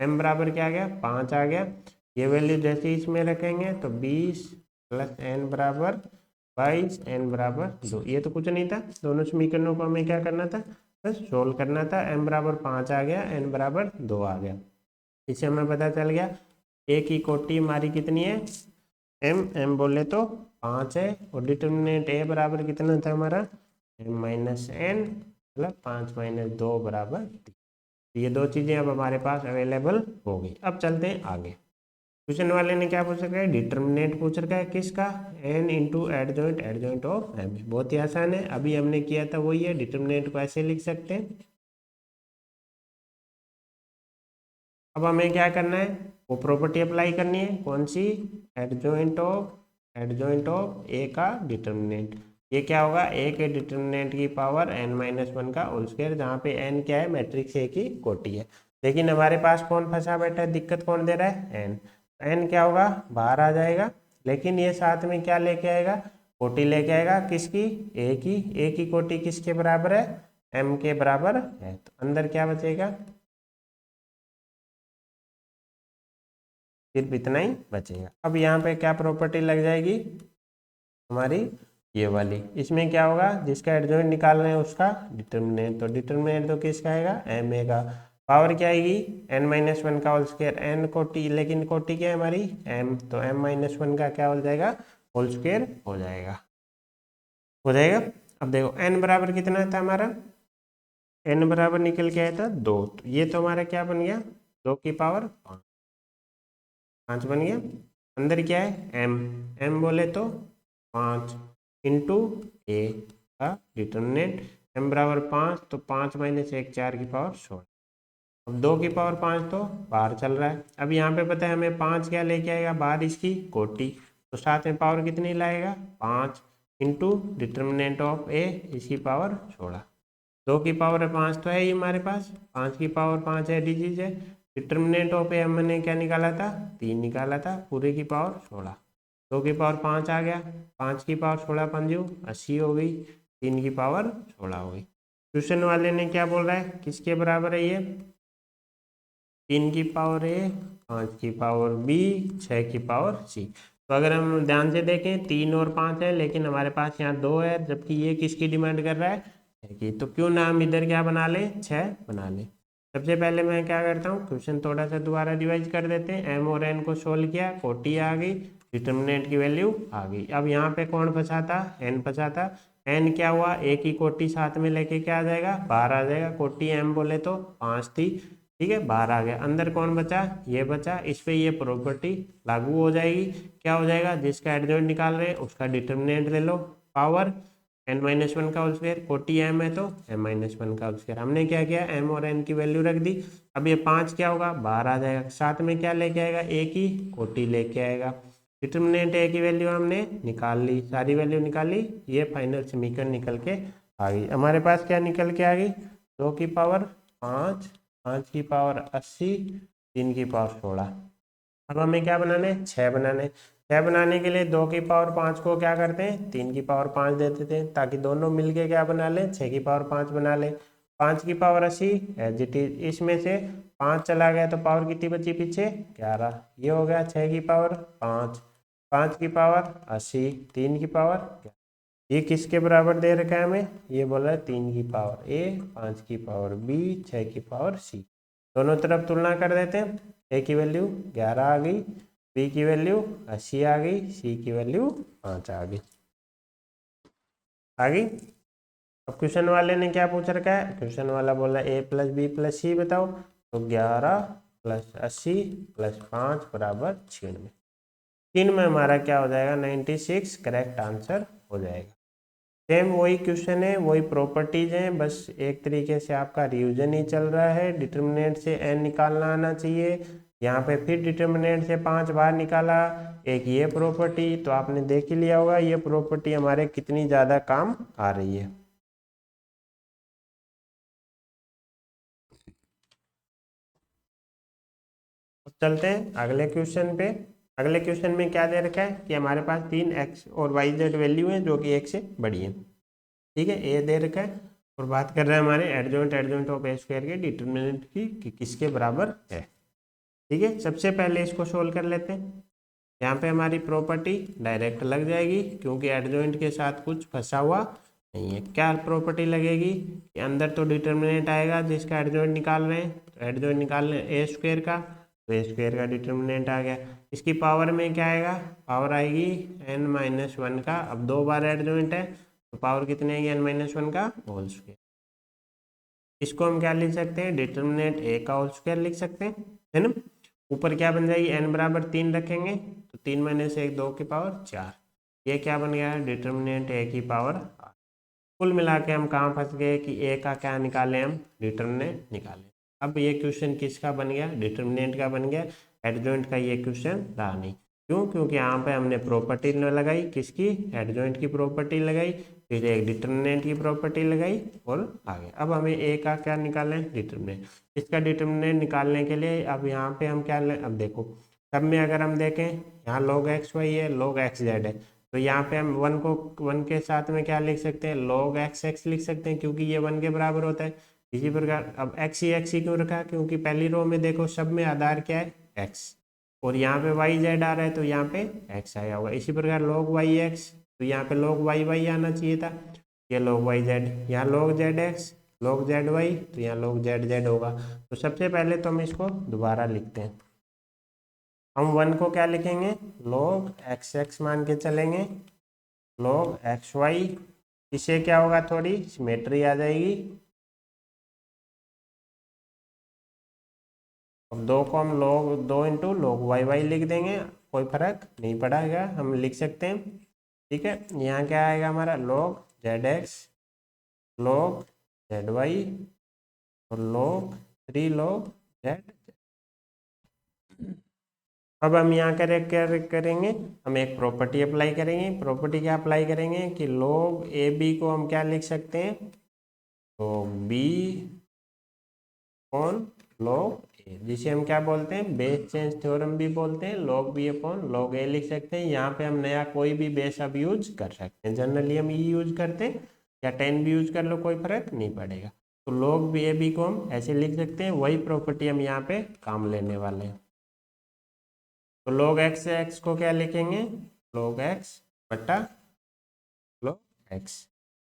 m बराबर क्या आ गया, 5 आ गया। ये वैल्यू जैसे इसमें रखेंगे तो 20 + n बराबर 22, n बराबर 2। ये तो कुछ नहीं था, दोनों समीकरणों को हमें क्या करना था, बस सोल्व करना था। m बराबर 5 आ गया, n बराबर 2 आ गया। इससे हमें पता चल गया a की कोटि हमारी कितनी है, m बोले तो 5 है, और डिटर्मिनेंट a बराबर कितना था हमारा, m-n, मतलब 5 - 2 बराबर 3। ये दो चीज़ें अब हमारे पास अवेलेबल हो गई। अब चलते हैं आगे। क्वेश्चन वाले ने क्या पूछ रखा है, डिटर्मिनेंट पूछ रखा है किसका, n into adjoint, adjoint of m। बहुत ही आसान है, अभी हमने किया था वही है। डिटर्मिनेंट को ऐसे लिख सकते हैं। अब हमें क्या करना है, वो प्रॉपर्टी अप्लाई करनी है, कौन सी, एडजॉइंट ऑफ ए का डिटर्मिनेंट। ये क्या होगा, ए के डिटर्मिनेंट की पावर n-1 का होल स्क्वायर, जहाँ पे n क्या है, मैट्रिक्स ए की कोटि है। लेकिन हमारे पास कौन फंसा बैठा है, दिक्कत कौन दे रहा है, n। n क्या होगा, बाहर आ जाएगा, लेकिन ये साथ में क्या लेके आएगा, कोटि लेके आएगा, किसकी, ए की कोटि किसके बराबर है, m के बराबर है। तो अंदर क्या बचेगा, सिर्फ इतना ही बचेगा। अब यहाँ पे क्या प्रॉपर्टी लग जाएगी हमारी, ये वाली। इसमें क्या होगा, जिसका एडजॉइंट निकाल रहे हैं उसका डिटर्मिनेंट, तो डिटर्मिनेंट तो किसका आएगा, एम ए का। पावर क्या आएगी, n-1 का होल स्क्वायर, n कोटि, लेकिन कोटि क्या है हमारी, m, तो m-1 का क्या हो जाएगा, होल स्क्वायर हो जाएगा। अब देखो n बराबर कितना था हमारा, n बराबर निकल के आया था 2, तो ये तो हमारा क्या बन गया, 2 की पावर 5 बन गया। अंदर क्या है, m बोले तो 5 इंटू ए का डिटर्मिनेंट, m बराबर 5, तो 5 - 1 4 की पावर 16। अब 2 की पावर 5 तो बाहर चल रहा है। अब यहाँ पे पता है हमें 5 क्या लेके आएगा बाहर, इसकी कोटि, तो साथ में पावर कितनी लाएगा, 5 इंटू डिटर्मिनेंट ऑफ ए, इसकी पावर 16। 2 की पावर 5 तो है ही हमारे पास, 5 की पावर 5 है डिजिट है। डिटर्मिनेंट ऑफ ए हमने क्या निकाला था, 3 निकाला था, पूरे की पावर 16। 2 की पावर 5 आ गया, 5 की पावर 16 पंजू 80 हो गई, 3 की पावर 16 हो गई। क्वेश्चन वाले ने क्या बोल रहा है, किसके बराबर है ये, 3 की पावर ए, 5 की पावर बी, 6 की पावर सी। तो अगर हम ध्यान से देखें 3 और 5 है, लेकिन हमारे पास यहाँ 2 है, जबकि ये किसकी डिमांड कर रहा है, 6 की। तो क्यों ना हम इधर क्या बना लें, 6 बना लें। सबसे पहले मैं क्या करता हूँ, क्वेश्चन थोड़ा सा दोबारा रिवाइज कर देते हैं। एम और एन को सोल्व किया, कोटी आ गई, डिटर्मिनेंट की वैल्यू आ गई। अब यहाँ पे कौन फंसा था, एन फंसा था। एन क्या हुआ, एक ही कोटी साथ में लेके क्या आ जाएगा, बाहर आ जाएगा। कोटी एम बोले तो 5 थी, ठीक है, बाहर आ गया। अंदर कौन बचा, ये बचा। इस पे ये प्रॉपर्टी लागू हो जाएगी। क्या हो जाएगा, जिसका एडजॉइंट निकाल रहे हैं उसका डिटर्मिनेंट ले लो, पावर n-1 का होल स्क्वायर, कोटी एम है तो m-1 का होल स्क्वायर। हमने क्या किया, m और n की वैल्यू रख दी। अब ये 5 क्या होगा, बाहर आ जाएगा, साथ में क्या लेके आएगा, a की कोटी लेके आएगा। डिटर्मिनेंट a की वैल्यू हमने निकाल ली, सारी वैल्यू निकाली, ये फाइनल समीकरण निकल के आ गई। हमारे पास क्या निकल के आ गई, 2 की पावर 5, 5 की पावर 80, 3 की पावर 16। अब हमें क्या बनाने, 6 बनाने। 6 बनाने के लिए 2 की पावर 5 को क्या करते हैं, 3 की पावर 5 देते थे, ताकि दोनों मिलके क्या बना लें, 6 की पावर 5 बना लें। 5 की पावर 80 एज इट इज, इसमें से 5 चला गया तो पावर कितनी बची पीछे, 11। ये हो गया 6 की पावर 5, 5 की पावर 80, 3 की पावर 11। ये किसके बराबर दे रखा है हमें, ये बोल रहा है 3 की पावर ए, 5 की पावर बी, 6 की पावर सी। दोनों तरफ तुलना कर देते हैं। ए की वैल्यू 11 आ गई, बी की वैल्यू 80 आ गई, सी की वैल्यू 5 आ गई। आ गई। अब क्वेश्चन वाले ने क्या पूछ रखा है, क्वेश्चन वाला बोला ए प्लस बी प्लस सी बताओ। तो 11 प्लस 80 प्लस 5 बराबर 96। 3 में हमारा क्या हो जाएगा, 96 करेक्ट आंसर हो जाएगा। सेम वही क्वेश्चन है, वही प्रॉपर्टीज हैं, बस एक तरीके से आपका रिवीजन ही चल रहा है। डिटर्मिनेंट से n निकालना आना चाहिए, यहाँ पे फिर डिटर्मिनेंट से 5 बाहर निकाला। एक ये प्रॉपर्टी तो आपने देख ही लिया होगा, ये प्रॉपर्टी हमारे कितनी ज़्यादा काम आ रही है। चलते हैं अगले क्वेश्चन पे। अगले क्वेश्चन में क्या दे रखा है कि हमारे पास 3 x और y z वैल्यू है जो कि 1 से बड़ी है, ठीक है, ए दे रखा है। और बात कर रहे हैं हमारे एडजॉइंट ऑफ ए स्क्वायर के डिटर्मिनेंट की कि किसके बराबर है, ठीक है। सबसे पहले इसको सोल्व कर लेते हैं। यहाँ पे हमारी प्रॉपर्टी डायरेक्ट लग जाएगी, क्योंकि एडजॉइंट के साथ कुछ फंसा हुआ नहीं है। क्या प्रॉपर्टी लगेगी कि अंदर तो डिटर्मिनेंट आएगा जिसका एडजॉइंट निकाल रहे हैं, तो एडजॉइंट निकाल रहे हैं ए स्क्वायर का, तो ए स्क्वायर का डिटर्मिनेंट आ गया। इसकी पावर में क्या आएगा, पावर आएगी n-1 का। अब 2 बार एडजॉइंट है तो पावर कितनी आएगी, n-1 का होल स्क्वायर। इसको हम क्या लिख सकते हैं, डिटर्मिनेंट ए का होल स्क्वायर लिख सकते हैं, है ना। ऊपर क्या बन जाएगी, n बराबर 3 रखेंगे तो 3 माइनस 1 2 की पावर 4। ये क्या बन गया, डिटर्मिनेंट ए की पावर 8। कुल मिला के हम कहाँ फंस गए कि ए का क्या निकालें, हम डिटर्मिनेंट निकालें। अब ये क्वेश्चन किसका बन गया, डिटर्मिनेंट का बन गया, एडजॉइंट का ये क्वेश्चन रहा नहीं। क्यों, क्योंकि यहाँ पे हमने प्रॉपर्टी लगाई, किसकी, एडजॉइंट की प्रॉपर्टी लगाई, फिर एक डिटर्मिनेंट की प्रॉपर्टी लगाई और आगे। अब हमें ए का क्या निकालना है, डिटर्मिनेंट। इसका डिटर्मिनेंट निकालने के लिए अब यहाँ पे हम क्या अब देखो, सब में अगर हम देखें यहाँ log x y है, log x z है, तो यहाँ पे हम 1 को 1 के साथ में क्या लिख सकते हैं, log x x लिख सकते हैं, क्योंकि ये 1 के बराबर होता है। इसी प्रकार अब x ही क्यों रखा, क्योंकि पहली रो में देखो सब में आधार क्या है, x, और यहाँ पे y z आ रहा है तो यहाँ पे x आया होगा। इसी प्रकार log y x, तो यहाँ पे log y y आना चाहिए था, ये log y z, यहाँ log z x, log z y, तो यहाँ log z z होगा। तो सबसे पहले तो हम इसको दोबारा लिखते हैं। हम 1 को क्या लिखेंगे, log x x मान के चलेंगे, log x y, इससे क्या होगा, थोड़ी सिमेट्री आ जाएगी। अब 2 को हम log 2 into log y y लिख देंगे, कोई फर्क नहीं पड़ेगा, हम लिख सकते हैं, ठीक है। यहाँ क्या आएगा हमारा, log z x, log z y और log 3 log z। अब हम यहाँ क्या करेंगे, हम एक प्रॉपर्टी अप्लाई करेंगे। प्रॉपर्टी क्या अप्लाई करेंगे कि log ए बी को हम क्या लिख सकते हैं, तो बी अपॉन लॉग ए, जिसे हम क्या बोलते हैं, बेस चेंज थ्योरम भी बोलते हैं, लॉग बी अपॉन लॉग ए लिख सकते हैं। यहाँ पे हम नया कोई भी बेस अब यूज कर सकते हैं, जनरली हम ई यूज करते हैं या 10 भी यूज कर लो, कोई फर्क नहीं पड़ेगा। तो लॉग बी ए बी को हम ऐसे लिख सकते हैं, वही प्रॉपर्टी हम यहाँ पे काम लेने वाले हैं। तो log x को क्या लिखेंगे, log x बटा log x।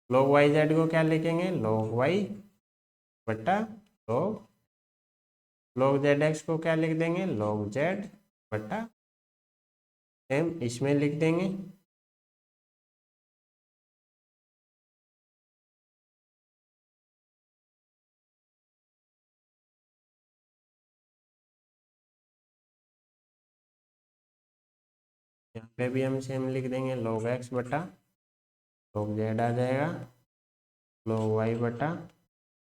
log y z को क्या लिखेंगे, log y बटा log z x को क्या लिख देंगे, log z बटा m, इसमें लिख देंगे। यहाँ पे भी हम सेम लिख देंगे, log x बटा log z आ जाएगा, log y बटा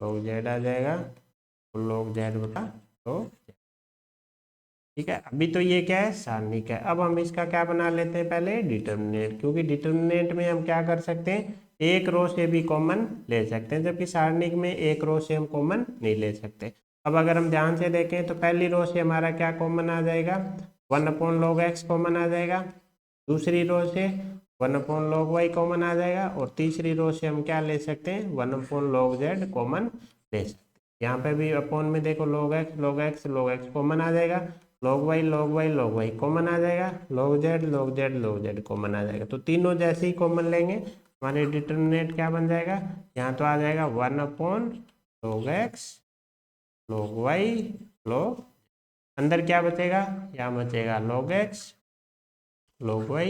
log z आ जाएगा, और log z बटा log z। ठीक है, अभी तो ये क्या है, सारणिक है। अब हम इसका क्या बना लेते हैं, पहले डिटर्मिनेंट, क्योंकि डिटर्मिनेंट में हम क्या कर सकते हैं, एक रो से भी कॉमन ले सकते हैं, जबकि सारणिक में एक रो से हम कॉमन नहीं ले सकते। अब अगर हम ध्यान से देखें तो पहली रो से हमारा क्या कॉमन आ जाएगा, 1/log x कॉमन आ जाएगा। दूसरी रो से 1/log y कॉमन आ जाएगा, और तीसरी रो से हम क्या ले सकते हैं, 1/log z कॉमन ले सकते हैं। यहाँ पे भी अपॉन में देखो, log x कॉमन आ जाएगा, log y कॉमन आ जाएगा, log z कॉमन आ जाएगा। तो तीनों जैसे ही कॉमन लेंगे हमारे डिटर्मिनेंट क्या बन जाएगा, यहाँ तो आ जाएगा 1/log x log y log, अंदर क्या बचेगा, यहाँ बचेगा log x log y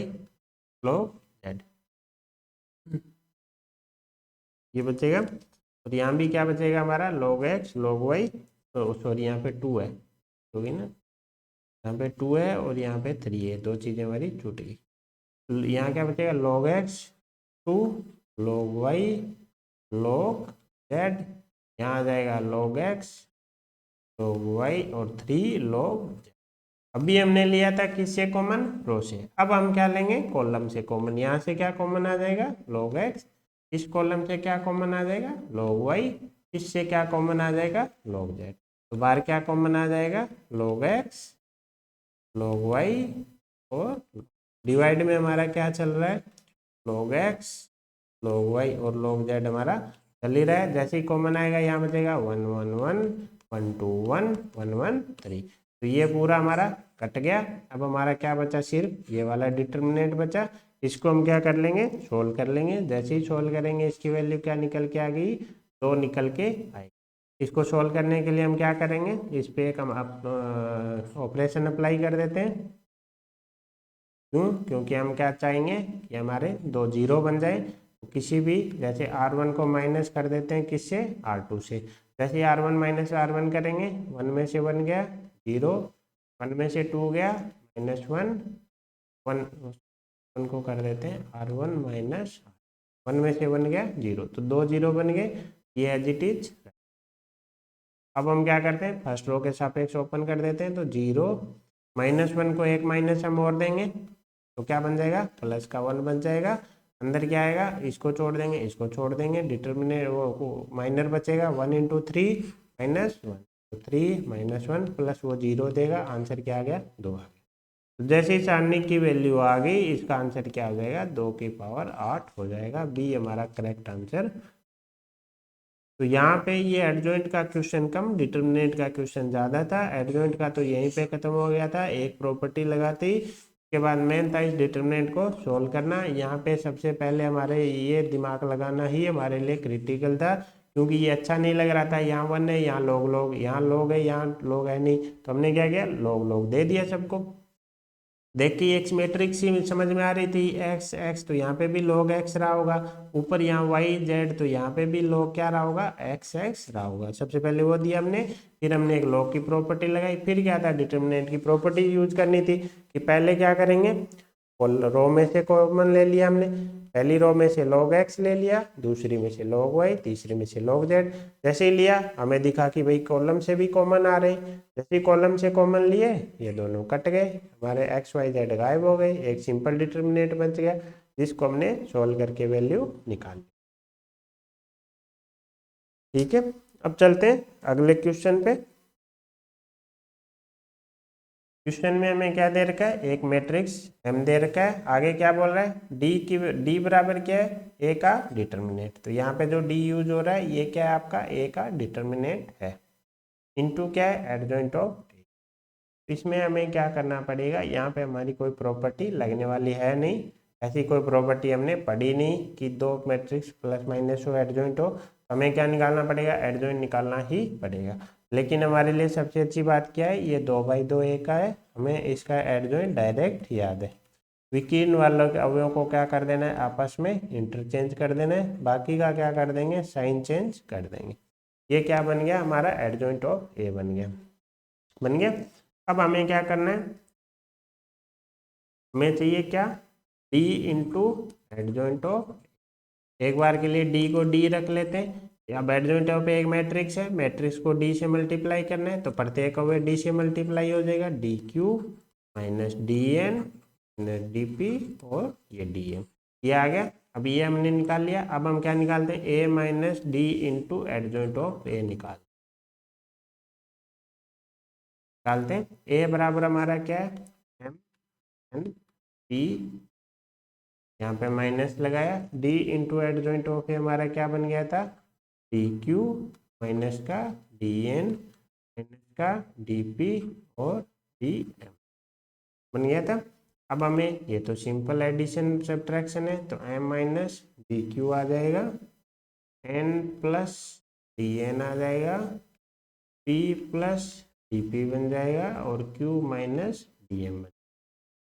log z, ये बचेगा। और यहाँ भी क्या बचेगा हमारा, log x log y, तो सॉरी यहाँ पे 2 है, होगी ना, यहाँ पे 2 है और यहाँ पे 3 है, दो चीज़ें हमारी छूट गई। यहाँ क्या बचेगा, log x 2 log y log z, यहाँ आ जाएगा log x log y और 3 log z। अभी हमने लिया था किससे कॉमन, रो से। अब हम क्या लेंगे, कॉलम से कॉमन। यहाँ से क्या कॉमन आ जाएगा, log x, इस कॉलम से क्या कॉमन आ जाएगा, log y, इससे क्या कॉमन आ जाएगा, log z। तो बाहर क्या कॉमन आ जाएगा, log x log y, और डिवाइड में हमारा क्या चल रहा है, log x log y और log z हमारा चल ही रहा है। जैसे ही कॉमन आएगा यहाँ बचेगा 1 1 1 1 2 1 1 1 3, तो ये पूरा हमारा कट गया। अब हमारा क्या बचा, सिर्फ ये वाला डिटर्मिनेंट बचा। इसको हम क्या कर लेंगे, सोल्व कर लेंगे। जैसे ही सोल्व करेंगे इसकी वैल्यू क्या निकल के आ गई, 2 निकल के आएगी। इसको सोल्व करने के लिए हम क्या करेंगे, इस पे एक हम ऑपरेशन अप्लाई कर देते हैं। क्यों, क्योंकि हम क्या चाहेंगे कि हमारे दो जीरो बन जाए। तो किसी भी, जैसे R1 को माइनस कर देते हैं किससे, R2 से। जैसे ही R1 माइनस R1 करेंगे, 1 में से 1 गया 0, 1 में से 2 गया -1, 1 को कर देते हैं R1 माइनस 1 में से 1 गया 0, तो 2 0 बन गए, ये एज इट इज। अब हम क्या करते हैं, फर्स्ट रो के सापेक्ष ओपन कर देते हैं, तो 0 -1 को एक माइनस हम और देंगे, तो क्या बन जाएगा, प्लस का 1 बन जाएगा। अंदर क्या आएगा, इसको छोड़ देंगे, इसको छोड़ देंगे, डिटर्मिनेंट वो माइनर बचेगा 1 × 3 -1, तो 3 -1 प्लस वो 0 देगा, आंसर क्या आ गया, 2 आ गया। तो जैसे ही सारणी की वैल्यू आ गई, इसका आंसर क्या हो जाएगा, 2 की पावर 8 हो जाएगा। बी हमारा करेक्ट आंसर। तो यहाँ पे ये एडजॉइंट का क्वेश्चन कम, डिटर्मिनेंट का क्वेश्चन ज़्यादा था। एडजॉइंट का तो यहीं पे खत्म हो गया था, एक प्रॉपर्टी लगाते ही। उसके बाद मेन था इस डिटर्मिनेंट को सोल्व करना। यहाँ पे सबसे पहले हमारे ये दिमाग लगाना ही हमारे लिए क्रिटिकल था, क्योंकि ये अच्छा नहीं लग रहा था, यहाँ 1 है, यहाँ लोग यहाँ लोग है, यहाँ लोग है नहीं, तो हमने क्या किया, लोग दे दिया सबको। देख के एक्स मैट्रिक्स ही समझ में आ रही थी, एक्स एक्स तो यहाँ पे भी log x रहा होगा, ऊपर यहाँ वाई जेड तो यहाँ पे भी log क्या रहा होगा, एक्स एक्स रहा होगा। सबसे पहले वो दिया हमने, फिर हमने एक log की प्रॉपर्टी लगाई, फिर क्या था, डिटर्मिनेंट की प्रॉपर्टी यूज करनी थी कि पहले क्या करेंगे, रो में से कॉमन ले लिया हमने। पहली रो में से log x ले लिया, दूसरी में से log y, तीसरी में से log z। जैसे ही लिया हमें दिखा कि भाई कॉलम से भी कॉमन आ रहे हैं। जैसे ही कॉलम से कॉमन लिए, ये दोनों कट गए, हमारे x y z गायब हो गए, एक सिंपल डिटर्मिनेंट बच गया, जिसको हमने सोल्व करके वैल्यू निकाली। ठीक है, अब चलते हैं अगले क्वेश्चन पे। क्वेश्चन में हमें क्या दे रखा है, एक मैट्रिक्स एम दे रखा है, आगे क्या बोल रहा है, डी बराबर क्या है, ए का डिटर्मिनेंट। तो यहाँ पे जो डी यूज हो रहा है ये क्या है, आपका ए का डिटर्मिनेंट है, इनटू क्या है, एडजॉइंट ऑफ। इसमें हमें क्या करना पड़ेगा, यहाँ पे हमारी कोई प्रॉपर्टी लगने वाली है नहीं, ऐसी कोई प्रॉपर्टी हमने पढ़ी नहीं कि दो मैट्रिक्स प्लस माइनस हो, एडजॉइंट हो। हमें क्या निकालना पड़ेगा, एडजॉइंट निकालना ही पड़ेगा। लेकिन हमारे लिए सबसे अच्छी बात क्या है, ये 2/2 ए का है, हमें इसका एडजॉइंट डायरेक्ट याद है। विकीर्ण वालों के अवयवों को क्या कर देना है, आपस में इंटरचेंज कर देना है, बाकी का क्या कर देंगे, साइन चेंज कर देंगे। ये क्या बन गया, हमारा एडजॉइंट ऑफ ए बन गया, बन गया। अब हमें क्या करना है, हमें चाहिए क्या, डी इंटू एडजॉइंट ऑफ। एक बार के लिए डी को डी रख लेते हैं। अब एडजॉइंट ऑफ एक मैट्रिक्स है, मैट्रिक्स को डी से मल्टीप्लाई करना है, तो प्रत्येक अवयव डी से मल्टीप्लाई हो जाएगा, d q minus d n minus d p और ये डी एम, ये आ गया। अब ये हमने निकाल लिया, अब हम क्या निकालते हैं, A minus D into adjoint of A निकालते हैं। ए बराबर हमारा क्या है, एम एन पी, यहाँ पे माइनस लगाया, डी इंटू एडजॉइंट ऑफ ए हमारा क्या बन गया था, डी क्यू माइनस का डी एन माइनस का डी पी और डी एम बन गया था। अब हमें ये तो सिंपल एडिशन सब्ट्रैक्शन है, तो एम माइनस डी क्यू आ जाएगा, एन प्लस डी एन आ जाएगा, पी प्लस डी पी बन जाएगा और क्यू माइनस डी एम।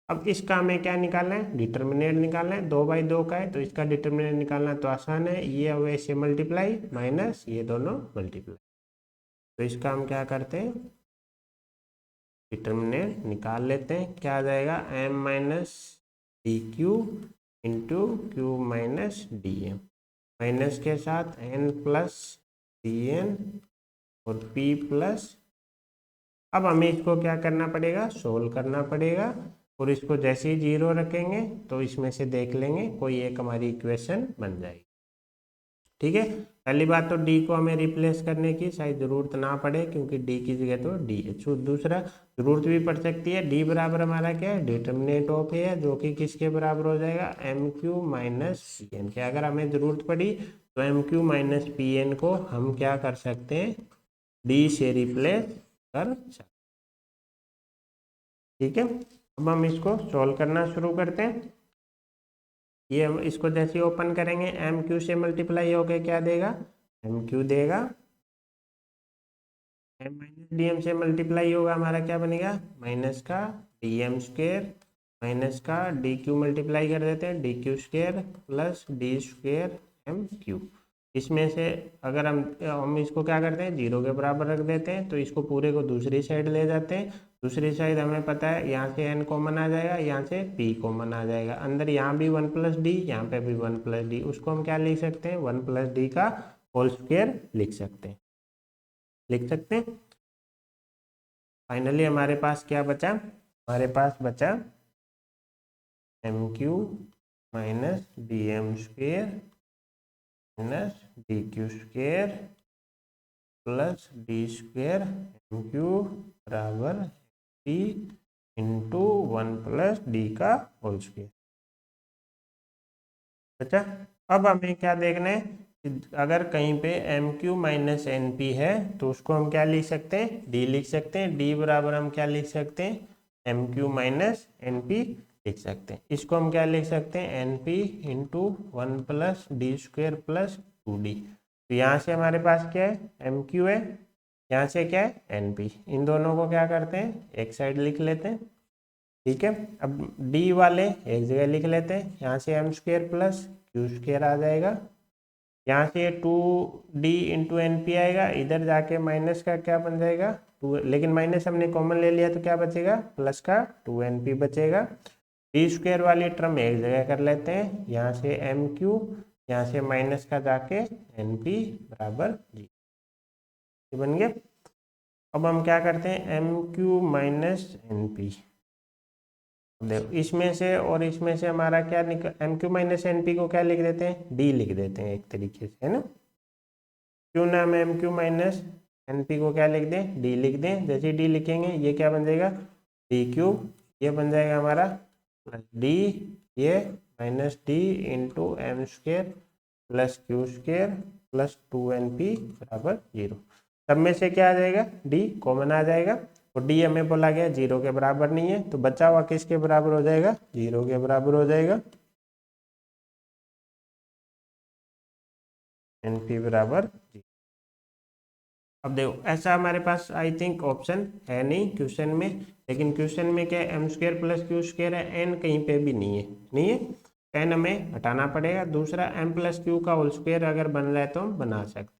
अब इसका हमें क्या निकालना है, डिटर्मिनेंट निकालना है, 2/2 का है तो इसका डिटर्मिनेंट निकालना तो आसान है, ये अब ऐसे मल्टीप्लाई माइनस ये दोनों मल्टीप्लाई। तो इसका हम क्या करते हैं, डिटर्मिनेंट निकाल लेते हैं, क्या आ जाएगा, m minus d q into q minus d m, minus के साथ एन प्लस डी एन और पी प्लस। अब हमें इसको क्या करना पड़ेगा, सोल्व करना पड़ेगा, और इसको जैसे ही 0 रखेंगे तो इसमें से देख लेंगे कोई एक हमारी इक्वेशन बन जाएगी। ठीक है, पहली बात तो डी को हमें रिप्लेस करने की शायद जरूरत ना पड़े, क्योंकि डी की जगह तो डी है। दूसरा जरूरत भी पड़ सकती है, डी बराबर हमारा क्या है, डिटर्मिनेंट ऑफ ए है, जो कि किसके बराबर हो जाएगा, m q minus p n के। अगर हमें जरूरत पड़ी तो m q minus p n को हम क्या कर सकते हैं, डी से रिप्लेस कर सकते। ठीक है, अब हम इसको सॉल्व करना शुरू करते हैं। ये हम इसको जैसे ही ओपन करेंगे, एम क्यू से मल्टीप्लाई होके क्या देगा, एम क्यू देगा, एम माइनस डी एम से मल्टीप्लाई होगा हमारा क्या बनेगा, माइनस का डी एम स्क्वेयर माइनस का डी क्यू मल्टीप्लाई कर देते हैं, d q square plus d square m q. इसमें से अगर हम इसको क्या करते हैं, 0 के बराबर रख देते हैं, तो इसको पूरे को दूसरी साइड ले जाते हैं। दूसरी साइड हमें पता है यहाँ से n कॉमन आ जाएगा, यहाँ से p कॉमन आ जाएगा, अंदर यहाँ भी 1 प्लस डी, यहाँ पे भी 1 प्लस डी, उसको हम क्या लिख सकते हैं, 1 प्लस डी का होल स्क्वायर लिख सकते हैं, लिख सकते हैं। फाइनली हमारे पास क्या बचा, हमारे पास बचा m q minus d m square minus d q square plus d square m q बराबर डी इंटू 1 प्लस डी का होल स्क्वायर। अच्छा, अब हमें क्या देखना है, अगर कहीं पे m q minus n p है तो उसको हम क्या लिख सकते हैं, डी लिख सकते हैं। डी बराबर हम क्या लिख सकते हैं, m q minus n p लिख सकते हैं। इसको हम क्या लिख सकते हैं, n p into 1 plus d square plus 2d। तो यहाँ से हमारे पास क्या है, एम क्यू है, यहाँ से क्या है, एन पी। इन दोनों को क्या करते हैं, एक साइड लिख लेते हैं। ठीक है, अब डी वाले एक जगह लिख लेते हैं, यहाँ से M square plus Q square आ जाएगा, यहाँ से 2d इंटू एन पी आएगा, इधर जाके माइनस का क्या बन जाएगा 2, लेकिन माइनस हमने कॉमन ले लिया तो क्या बचेगा, प्लस का 2np बचेगा। डी स्क्वेयर वाली टर्म एक जगह कर लेते हैं, यहाँ से एम क्यू, यहाँ से माइनस का जाके एन पी बराबर जी, बन गया। अब हम क्या करते हैं, m q minus n p, देखो इसमें से और इसमें से हमारा क्या निकल, m q minus n p को क्या लिख देते हैं, डी लिख देते हैं एक तरीके से, है ना। क्यू नाम m q minus n p को क्या लिख दें, डी लिख दें। जैसे डी लिखेंगे ये क्या बन जाएगा, डी क्यूब, ये बन जाएगा हमारा प्लस डी, ये minus D into m square plus Q square plus 2np बराबर 0। सब में से क्या आ जाएगा, डी कॉमन आ जाएगा, और डी हमें बोला गया 0 के बराबर नहीं है, तो बचा हुआ किसके बराबर हो जाएगा, 0 के बराबर हो जाएगा, एनपी बराबर 0। अब देखो ऐसा हमारे पास आई थिंक ऑप्शन है नहीं क्वेश्चन में, लेकिन क्वेश्चन में क्या m square plus Q square है, एन कहीं पे भी नहीं है, नहीं है, एन हमें हटाना पड़ेगा। दूसरा एम प्लस क्यू का होल स्क्वेयर अगर बन रहा है तो हम बना सकते,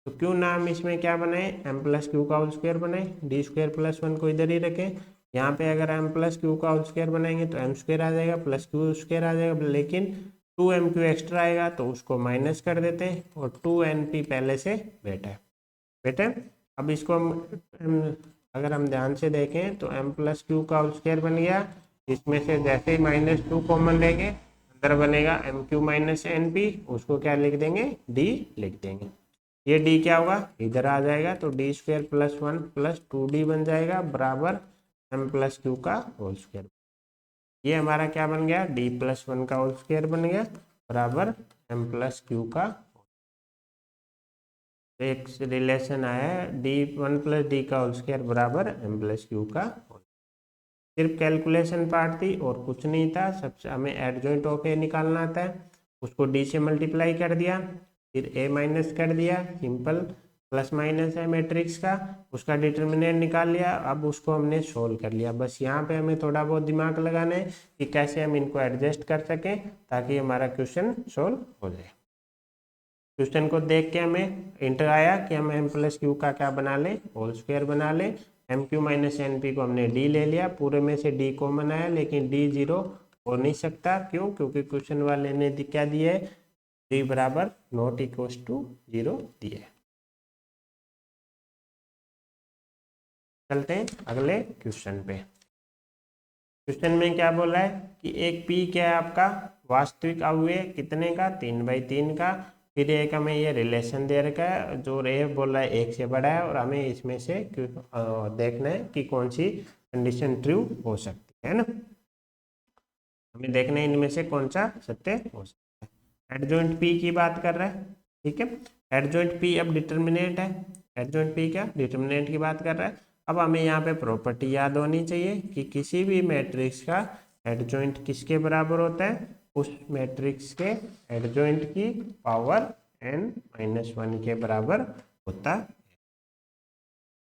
तो क्यों ना हम इसमें क्या बनाए, एम प्लस क्यू का होल स्क्वेयर बनाए, डी स्क्वेयर प्लस 1 को इधर ही रखें। यहाँ पे अगर एम प्लस क्यू का होल स्क्वेयर बनाएंगे तो एम स्क्वेयर आ जाएगा प्लस क्यू स्क्वेयर आ जाएगा, लेकिन 2m क्यू एक्स्ट्रा आएगा तो उसको माइनस कर देते हैं, और 2np पहले से बेटा है, बेटा। अब इसको अगर हम ध्यान से देखें तो m प्लस क्यू का होल स्क्वायर बन गया, इसमें से जैसे ही -2 कॉमन लेंगे अंदर बनेगा m q minus n p, उसको क्या लिख देंगे, डी लिख देंगे। ये डी क्या होगा, इधर आ जाएगा, तो D square plus 1 plus 2d बन जाएगा बराबर m प्लस क्यू का होल स्क्वायर। ये हमारा क्या बन गया, डी प्लस 1 का होल स्क्वायर बन गया बराबर m प्लस क्यू का। एक रिलेशन आया है d1 प्लस डी का होल स्क्वायर बराबर m प्लस क्यू का। सिर्फ कैलकुलेशन पार्ट थी और कुछ नहीं था, सबसे हमें एडजॉइंट ऑफ ए निकालना था, उसको d से मल्टीप्लाई कर दिया, फिर a माइनस कर दिया, सिंपल प्लस माइनस है मैट्रिक्स का, उसका डिटर्मिनेंट निकाल लिया, अब उसको हमने सोल्व कर लिया। बस यहाँ पे हमें थोड़ा बहुत दिमाग लगाना है कि कैसे हम इनको एडजस्ट कर सकें ताकि हमारा क्वेश्चन सोल्व हो जाए। क्वेश्चन को देख के हमें इंटर आया कि हम एम प्लस क्यू का क्या बना लें, होल स्क्वायर बना लें। M q minus n p को हमने डी ले लिया, पूरे में से डी कॉमन आया, लेकिन डी 0 हो नहीं सकता, क्यों, क्योंकि क्वेश्चन वाले ने क्या दिया है, डी बराबर नॉट इक्वल टू 0 दिया है। चलते हैं अगले क्वेश्चन पे। क्वेश्चन में क्या बोला है कि एक पी क्या है आपका, वास्तविक अवयव कितने का, 3/3 का। फिर एक हमें ये रिलेशन दे रखा है जो रे बोल रहा है 1 से बड़ा है, और हमें इसमें से देखना है कि कौन सी कंडीशन ट्रू हो सकती है ना, हमें देखना है इनमें से कौन सा सत्य हो सकता है। एडजॉइंट पी की बात कर रहा है, ठीक है, एडजॉइंट पी अब डिटर्मिनेंट है, एडजॉइंट पी क्या डिटर्मिनेंट की बात कर रहा है। अब हमें यहाँ पे प्रॉपर्टी याद होनी चाहिए कि किसी भी मैट्रिक्स का एडजॉइंट किसके बराबर होता है, उस मैट्रिक्स के एडजॉइंट की पावर n-1 के बराबर होता है।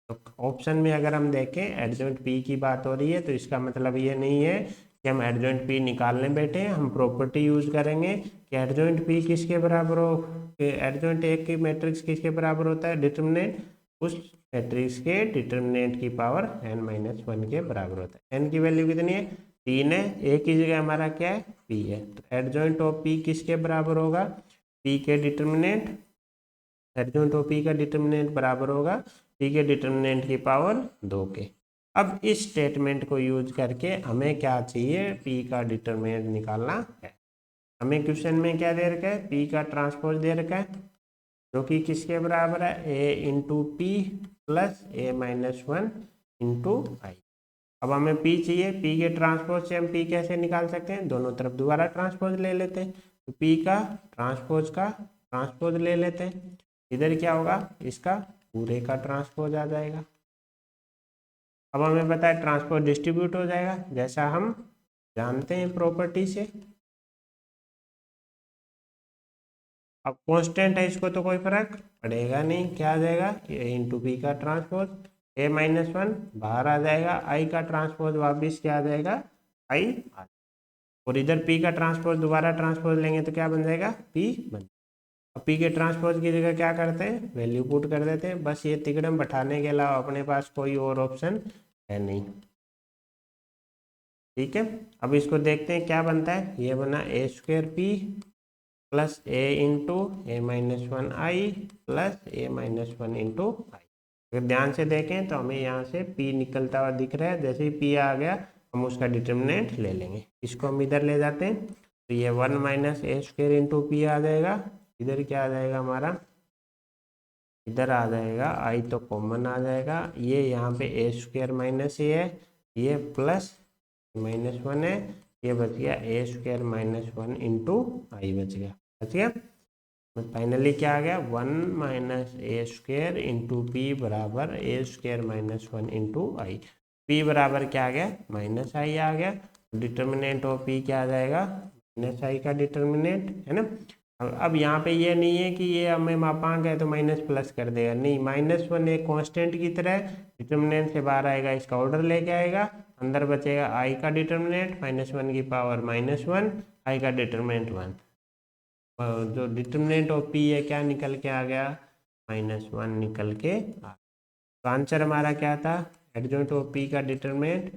तो ऑप्शन में अगर हम देखें एडजॉइंट पी की बात हो रही है, तो इसका मतलब ये नहीं है कि हम एडजॉइंट पी निकालने बैठे हैं, हम प्रॉपर्टी यूज करेंगे कि एडजॉइंट पी किसके बराबर हो, एडजॉइंट एक की मैट्रिक्स किसके बराबर होता है, डिटर्मिनेंट उस मैट्रिक्स के डिटर्मिनेंट की पावर n-1 के बराबर होता है। n की वैल्यू कितनी है, 3 है, a की जगह हमारा क्या है, p है, तो एडजॉइंट ऑफ p किसके बराबर होगा, p के डिटर्मिनेंट, एडजॉइंट ऑफ p का डिटर्मिनेंट बराबर होगा p के डिटर्मिनेंट की पावर 2 के। अब इस स्टेटमेंट को यूज करके हमें क्या चाहिए, p का डिटर्मिनेंट निकालना है। हमें क्वेश्चन में क्या दे रखा है, p का ट्रांसपोज दे रखा है, जो कि किसके बराबर है, a into P plus a-1 into I. अब हमें p चाहिए, p के ट्रांसपोज से हम p कैसे निकाल सकते हैं, दोनों तरफ दोबारा ट्रांसपोज ले लेते हैं, तो p का ट्रांसपोज ले लेते हैं, इधर क्या होगा, इसका पूरे का ट्रांसपोज आ जाएगा। अब हमें पता है ट्रांसपोज डिस्ट्रीब्यूट हो जाएगा जैसा हम जानते हैं प्रॉपर्टी से। अब कांस्टेंट है, इसको तो कोई फर्क पड़ेगा नहीं, क्या आ जाएगा, ए इंटू पी का ट्रांसपोज, a-1 बाहर आ जाएगा, आई का ट्रांसपोज वापिस क्या आ जाएगा, आई और इधर p का ट्रांसपोज दोबारा ट्रांसपोज लेंगे तो क्या बन जाएगा, p बन। अब p के ट्रांसपोज की जगह क्या करते हैं, वैल्यू पुट कर देते हैं, बस ये तिकड़म बैठाने के अलावा अपने पास कोई और ऑप्शन है नहीं, ठीक है। अब इसको देखते हैं क्या बनता है, ये बना a² plus a into a-1 I plus a-1 into I. अगर ध्यान से देखें तो हमें यहाँ से p निकलता हुआ दिख रहा है, जैसे ही p आ गया हम उसका डिटर्मिनेंट ले लेंगे, इसको हम इधर ले जाते हैं, तो ये 1 माइनस a² इंटू पी आ जाएगा, इधर क्या आ जाएगा हमारा इधर आ जाएगा आई तो कॉमन आ जाएगा, ये यहाँ पे ए स्क्वायर माइनस ए है, ये प्लस -1 है, ये बच गया ए स्क्वायर -1 इंटू आई बच गया। तो फाइनली क्या आ गया 1 माइनस ए स्क्वायर इंटू पी बराबर ए स्क्वायर -1 इंटू आई। पी बराबर क्या आ गया माइनस आई आ गया। डिटर्मिनेंट ऑफ पी क्या आ जाएगा माइनस आई का डिटर्मिनेंट है ना। अब यहाँ पे ये नहीं है कि ये हमें मापांक है तो माइनस प्लस कर देगा, नहीं -1 एक कांस्टेंट की तरह डिटर्मिनेंट से बाहर आएगा, इसका ऑर्डर लेके आएगा, अंदर बचेगा आई का डिटर्मिनेंट -1 की पावर -1, आई का डिटर्मिनेंट 1। जो डिटर्मिनेंट ऑफ पी है क्या निकल के आ गया -1 निकल के आ। तो आंसर हमारा क्या था एडजॉइंट ऑफ पी का डिटर्मिनेंट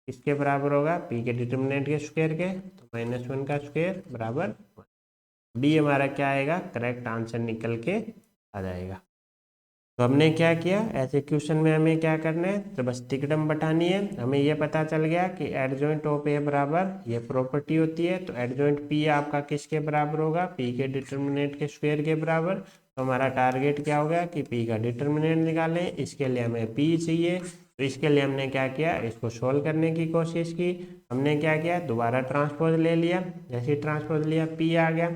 किसके बराबर होगा पी के डिटर्मिनेंट के स्क्वायर के, तो -1 का स्क्वायर बराबर 1। डी हमारा क्या आएगा करेक्ट आंसर निकल के आ जाएगा। तो हमने क्या किया ऐसे क्वेश्चन में हमें क्या करना है तो बस तिकड़म बटानी है। हमें ये पता चल गया कि एडजॉइंट ऑफ ए बराबर ये प्रॉपर्टी होती है, तो एडजॉइंट पी आपका किसके बराबर होगा पी के डिटर्मिनेंट के स्क्वायर के बराबर। तो हमारा टारगेट क्या होगा कि पी का डिटर्मिनेंट निकालें, इसके लिए हमें पी चाहिए। तो इसके लिए हमने क्या किया इसको सोल्व करने की कोशिश की। हमने क्या किया दोबारा ट्रांसपोज ले लिया, जैसे ट्रांसपोज लिया पी आ गया,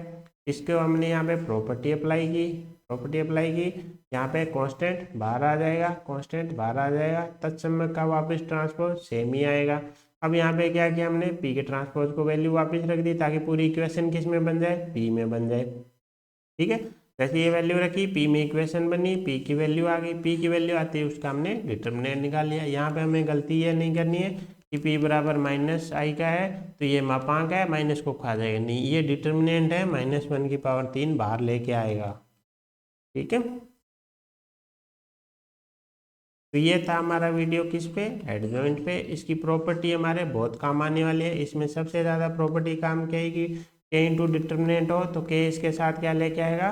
इसको हमने यहाँ पे प्रॉपर्टी अप्लाई की, यहाँ पे कांस्टेंट बाहर आ जाएगा, कांस्टेंट बाहर आ जाएगा, तत्सम का वापस ट्रांसपोज सेम ही आएगा। अब यहाँ पे क्या किया हमने पी के ट्रांसपोज को वैल्यू वापस रख दी ताकि पूरी इक्वेशन किस में बन जाए पी में बन जाए। ठीक है, जैसे ये वैल्यू रखी पी में इक्वेशन बनी, पी की वैल्यू आ गई, पी की वैल्यू आती है उसका हमने डिटर्मिनेंट निकाल लिया। यहाँ पे हमें गलती ये नहीं करनी है कि पी बराबर माइनस आई का है तो ये मापांक है माइनस को खा जाएगा, नहीं ये डिटर्मिनेंट है -1 की पावर 3 बाहर लेके आएगा। ठीक है, तो ये था हमारा वीडियो किस पे एडजॉइंट पे। इसकी प्रॉपर्टी हमारे बहुत काम आने वाली है। इसमें सबसे ज़्यादा प्रॉपर्टी काम क्या है कि के इंटू डिटर्मिनेंट हो तो के इसके साथ क्या लेके आएगा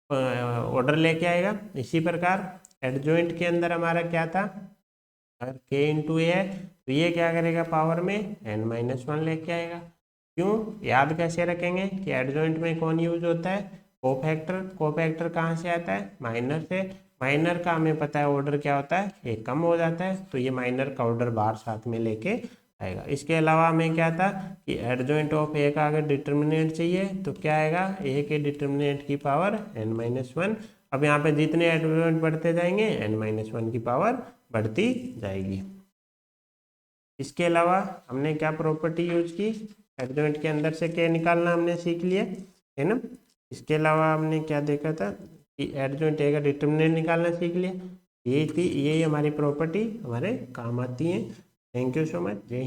ऑर्डर लेके आएगा। इसी प्रकार एडजॉइंट के अंदर हमारा क्या था अगर के इंटू ए है तो ये क्या करेगा पावर में n-1 लेके आएगा। क्यों याद कैसे रखेंगे कि एडजॉइंट में कौन यूज होता है कोफैक्टर। कोफैक्टर कहाँ से आता है माइनर से, माइनर का हमें पता है ऑर्डर क्या होता है एक कम हो जाता है, तो ये माइनर का ऑर्डर बाहर साथ में लेके आएगा। इसके अलावा हमें क्या था कि एडजॉइंट ऑफ ए का अगर डिटर्मिनेंट चाहिए तो क्या आएगा ए के डिटर्मिनेंट की पावर n-1। अब यहाँ पे जितने एडजॉइंट बढ़ते जाएंगे n-1 की पावर बढ़ती जाएगी। इसके अलावा हमने क्या प्रॉपर्टी यूज की एडजॉइंट के अंदर से क्या निकालना हमने सीख लिया है ना। इसके अलावा हमने क्या देखा था कि एडजॉइंट ए का डिटर्मिनेंट निकालना सीख लिया। ये थी यही हमारी प्रॉपर्टी हमारे काम आती है। थैंक यू सो मच, जय हिंद।